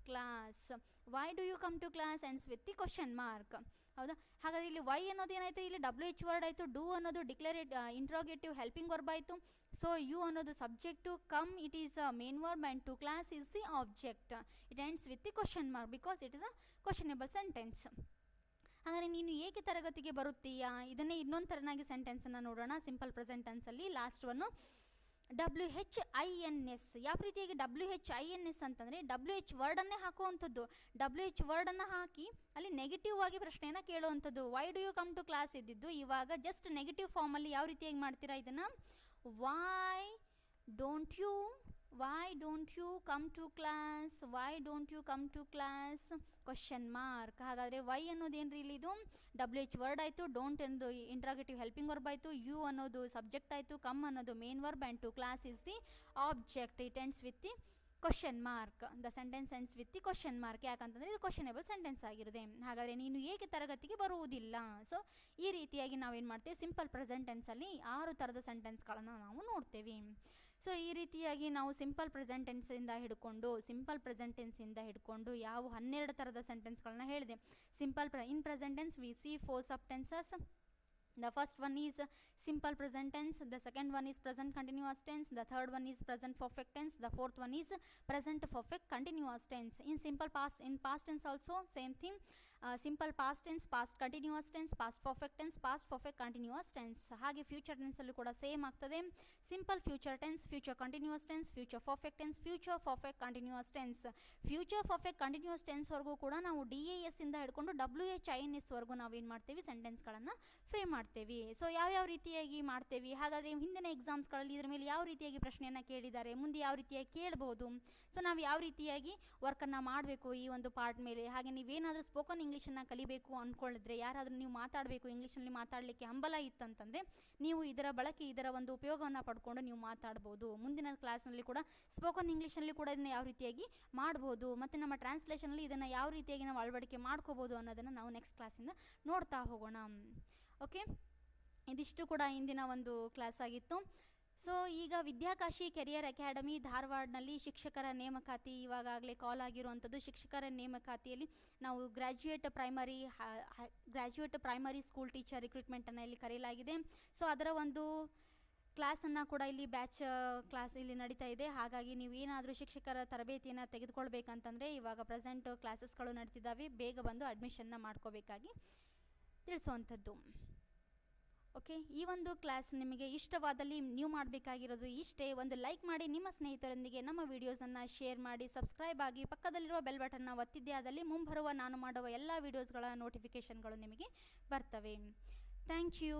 class. Why do you come to class ends with the question mark. ಹೌದಾ? ಹಾಗಾದರೆ ಇಲ್ಲಿ ವೈ ಅನ್ನೋದು ಏನಾಯಿತು, ಇಲ್ಲಿ WH ವರ್ಡ್ ಆಯಿತು, ಡೂ ಅನ್ನೋದು ಡಿಕ್ಲರೇಟ್ ಇಂಟ್ರೋಗೇಟಿವ್ ಹೆಲ್ಪಿಂಗ್ ವರ್ಬ್ ಆಯಿತು. ಸೊ ಯು ಅನ್ನೋದು subject, come it is a main verb and to class is the object. It ends with the question mark because it is a questionable sentence. ಹಾಗಾದರೆ ನೀನು ಏಕೆ ತರಗತಿಗೆ ಬರುತ್ತೀಯಾ, ಇದನ್ನೇ ಇನ್ನೊಂದು ಥರನಾಗಿ ಸೆಂಟೆನ್ಸನ್ನು ನೋಡೋಣ. ಸಿಂಪಲ್ ಪ್ರೆಸೆಂಟ್ ಟೆನ್ಸಲ್ಲಿ ಲಾಸ್ಟ್ ಒನ್ನು WHINS. ಯಾವ ರೀತಿಯಾಗಿ WHINS ಅಂತಂದರೆ WH ವರ್ಡನ್ನೇ ಹಾಕುವಂಥದ್ದು. WH ವರ್ಡನ್ನು ಹಾಕಿ ಅಲ್ಲಿ ನೆಗೆಟಿವ್ ಆಗಿ ಪ್ರಶ್ನೆಯನ್ನು ಕೇಳುವಂಥದ್ದು. Why do you come to class ಇದ್ದಿದ್ದು ಇವಾಗ ಜಸ್ಟ್ ನೆಗೆಟಿವ್ ಫಾರ್ಮಲ್ಲಿ ಯಾವ ರೀತಿಯಾಗಿ ಮಾಡ್ತೀರಾ ಇದನ್ನು, why don't you come to class, why don't you come to class question mark. ಹಾಗಾದರೆ ವೈ ಅನ್ನೋದೇನು ರೀ, ಇಲ್ಲಿ ಇದು WH ವರ್ಡ್ ಆಯಿತು, ಡೋಂಟ್ ಅನ್ನೋದು ಇಂಟ್ರಾಗೇಟಿವ್ ಹೆಲ್ಪಿಂಗ್ ವರ್ಬ್ ಆಯಿತು, ಯು ಅನ್ನೋದು ಸಬ್ಜೆಕ್ಟ್ ಆಯಿತು, ಕಮ್ ಅನ್ನೋದು main verb and to class is the object. It ends with the question mark. The sentence ends with the question mark. ಯಾಕಂತಂದರೆ ಇದು ಕ್ವಶನೇಬಲ್ ಸೆಂಟೆನ್ಸ್ ಆಗಿರುತ್ತೆ. ಹಾಗಾದರೆ ನೀನು ಏಕೆ ತರಗತಿಗೆ ಬರುವುದಿಲ್ಲ. ಸೊ ಈ ರೀತಿಯಾಗಿ ನಾವೇನು ಮಾಡ್ತೇವೆ, ಸಿಂಪಲ್ ಪ್ರೆಸೆಂಟ್ ಟೆನ್ಸಲ್ಲಿ 6 ಥರದ ಸೆಂಟೆನ್ಸ್ಗಳನ್ನು ನಾವು ನೋಡ್ತೇವೆ. ಸೊ ಈ ರೀತಿಯಾಗಿ ನಾವು ಸಿಂಪಲ್ ಪ್ರೆಸೆಂಟ್ ಟೆನ್ಸಿಂದ ಹಿಡ್ಕೊಂಡು ಯಾವ 12 ಥರದ ಸೆಂಟೆನ್ಸ್ಗಳನ್ನ ಹೇಳಿದೆ. In present tense we see 4 sub tenses. The first one is simple present tense, the second one is present continuous tense, the third one is present perfect tense, the fourth one is present perfect continuous tense. In past tense also same thing, simple past tense, past continuous tense, past perfect tense, past perfect continuous tense. ಹಾಗೆ ಫ್ಯೂಚರ್ ಟೆನ್ಸಲ್ಲೂ ಕೂಡ ಸೇಮ್ ಆಗ್ತದೆ. Simple future tense, future continuous tense, future perfect tense, future perfect continuous tense. Future perfect continuous ಟೆನ್ಸ್ವರೆಗೂ ಕೂಡ ನಾವು DAS ಇಂದ ಹಿಡ್ಕೊಂಡು WHINS ವರೆಗೂ ನಾವೇನು ಮಾಡ್ತೀವಿ, ಸೆಂಟೆನ್ಸ್ಗಳನ್ನು ಫ್ರೇಮ್ ಮಾಡ್ತೀವಿ. ಸೊ ಯಾವ್ಯಾವ ರೀತಿಯಾಗಿ ಮಾಡ್ತೇವೆ, ಹಾಗಾದರೆ ಹಿಂದಿನ ಎಕ್ಸಾಮ್ಸ್ಗಳಲ್ಲಿ ಇದ್ರ ಮೇಲೆ ಯಾವ ರೀತಿಯಾಗಿ ಪ್ರಶ್ನೆಯನ್ನು ಕೇಳಿದ್ದಾರೆ, ಮುಂದೆ ಯಾವ ರೀತಿಯಾಗಿ ಕೇಳ್ಬೋದು, ಸೊ ನಾವು ಯಾವ ರೀತಿಯಾಗಿ ವರ್ಕನ್ನು ಮಾಡಬೇಕು ಈ ಒಂದು ಪಾರ್ಟ್ ಮೇಲೆ. ಹಾಗೆ ನೀವೇನಾದರೂ ಸ್ಪೋಕನ್ ಇಂಗ್ಲೀಷನ್ನು ಕಲಿಬೇಕು ಅಂದ್ಕೊಳ್ಳಿದ್ರೆ, ಯಾರಾದರೂ ನೀವು ಮಾತಾಡಬೇಕು, ಇಂಗ್ಲೀಷಲ್ಲಿ ಮಾತಾಡಲಿಕ್ಕೆ ಹಂಬಲ ಇತ್ತಂತಂದರೆ ನೀವು ಇದರ ಒಂದು ಉಪಯೋಗವನ್ನು ಪಡ್ಕೊಂಡು ನೀವು ಮಾತಾಡ್ಬೋದು. ಮುಂದಿನ ಕ್ಲಾಸ್ನಲ್ಲಿ ಕೂಡ ಸ್ಪೋಕನ್ ಇಂಗ್ಲೀಷಲ್ಲಿ ಕೂಡ ಇದನ್ನು ಯಾವ ರೀತಿಯಾಗಿ ಮಾಡ್ಬೋದು, ಮತ್ತು ನಮ್ಮ ಟ್ರಾನ್ಸ್ಲೇಷನಲ್ಲಿ ಇದನ್ನು ಯಾವ ರೀತಿಯಾಗಿ ನಾವು ಅಳವಡಿಕೆ ಮಾಡ್ಕೋಬೋದು ಅನ್ನೋದನ್ನು ನಾವು ನೆಕ್ಸ್ಟ್ ಕ್ಲಾಸಿಂದ ನೋಡ್ತಾ ಹೋಗೋಣ. ಓಕೆ, ಇದಿಷ್ಟು ಕೂಡ ಇಂದಿನ ಒಂದು ಕ್ಲಾಸ್ ಆಗಿತ್ತು. ಸೊ ಈಗ ವಿದ್ಯಾಕಾಶಿ ಕೆರಿಯರ್ ಅಕಾಡೆಮಿ ಧಾರವಾಡನಲ್ಲಿ ಶಿಕ್ಷಕರ ನೇಮಕಾತಿ ಇವಾಗಲೇ ಕಾಲ್ ಆಗಿರುವಂಥದ್ದು. ಶಿಕ್ಷಕರ ನೇಮಕಾತಿಯಲ್ಲಿ ನಾವು ಗ್ರ್ಯಾಜುಯೇಟ್ ಪ್ರೈಮರಿ ಸ್ಕೂಲ್ ಟೀಚರ್ ರಿಕ್ರೂಟ್ಮೆಂಟನ್ನು ಇಲ್ಲಿ ಕರೆಯಲಾಗಿದೆ. ಸೊ ಅದರ ಒಂದು ಕ್ಲಾಸನ್ನು ಕೂಡ ಇಲ್ಲಿ ಬ್ಯಾಚ್ ಕ್ಲಾಸ್ ಇಲ್ಲಿ ನಡೀತಾ ಇದೆ. ಹಾಗಾಗಿ ನೀವು ಏನಾದರೂ ಶಿಕ್ಷಕರ ತರಬೇತಿಯನ್ನು ತೆಗೆದುಕೊಳ್ಬೇಕಂತಂದರೆ ಇವಾಗ ಪ್ರೆಸೆಂಟ್ ಕ್ಲಾಸಸ್ಗಳು ನಡೀತಿದ್ದಾವೆ, ಬೇಗ ಬಂದು ಅಡ್ಮಿಷನ್ನ ಮಾಡ್ಕೋಬೇಕಾಗಿ ತಿಳಿಸುವಂಥದ್ದು. ಓಕೆ, ಈ ಒಂದು ಕ್ಲಾಸ್ ನಿಮಗೆ ಇಷ್ಟವಾದಲ್ಲಿ ನೀವು ಮಾಡಬೇಕಾಗಿರೋದು ಇಷ್ಟೇ, ಒಂದು ಲೈಕ್ ಮಾಡಿ, ನಿಮ್ಮ ಸ್ನೇಹಿತರೊಂದಿಗೆ ನಮ್ಮ ವಿಡಿಯೋಸನ್ನು ಶೇರ್ ಮಾಡಿ, ಸಬ್ಸ್ಕ್ರೈಬ್ ಆಗಿ, ಪಕ್ಕದಲ್ಲಿರುವ ಬೆಲ್ ಬಟನ್ನ ಒತ್ತಿದ್ದೇ ಆದಲ್ಲಿ ಮುಂಬರುವ ನಾನು ಮಾಡುವ ಎಲ್ಲ ವಿಡಿಯೋಸ್ಗಳ ನೋಟಿಫಿಕೇಷನ್ಗಳು ನಿಮಗೆ ಬರ್ತವೆ. Thank you.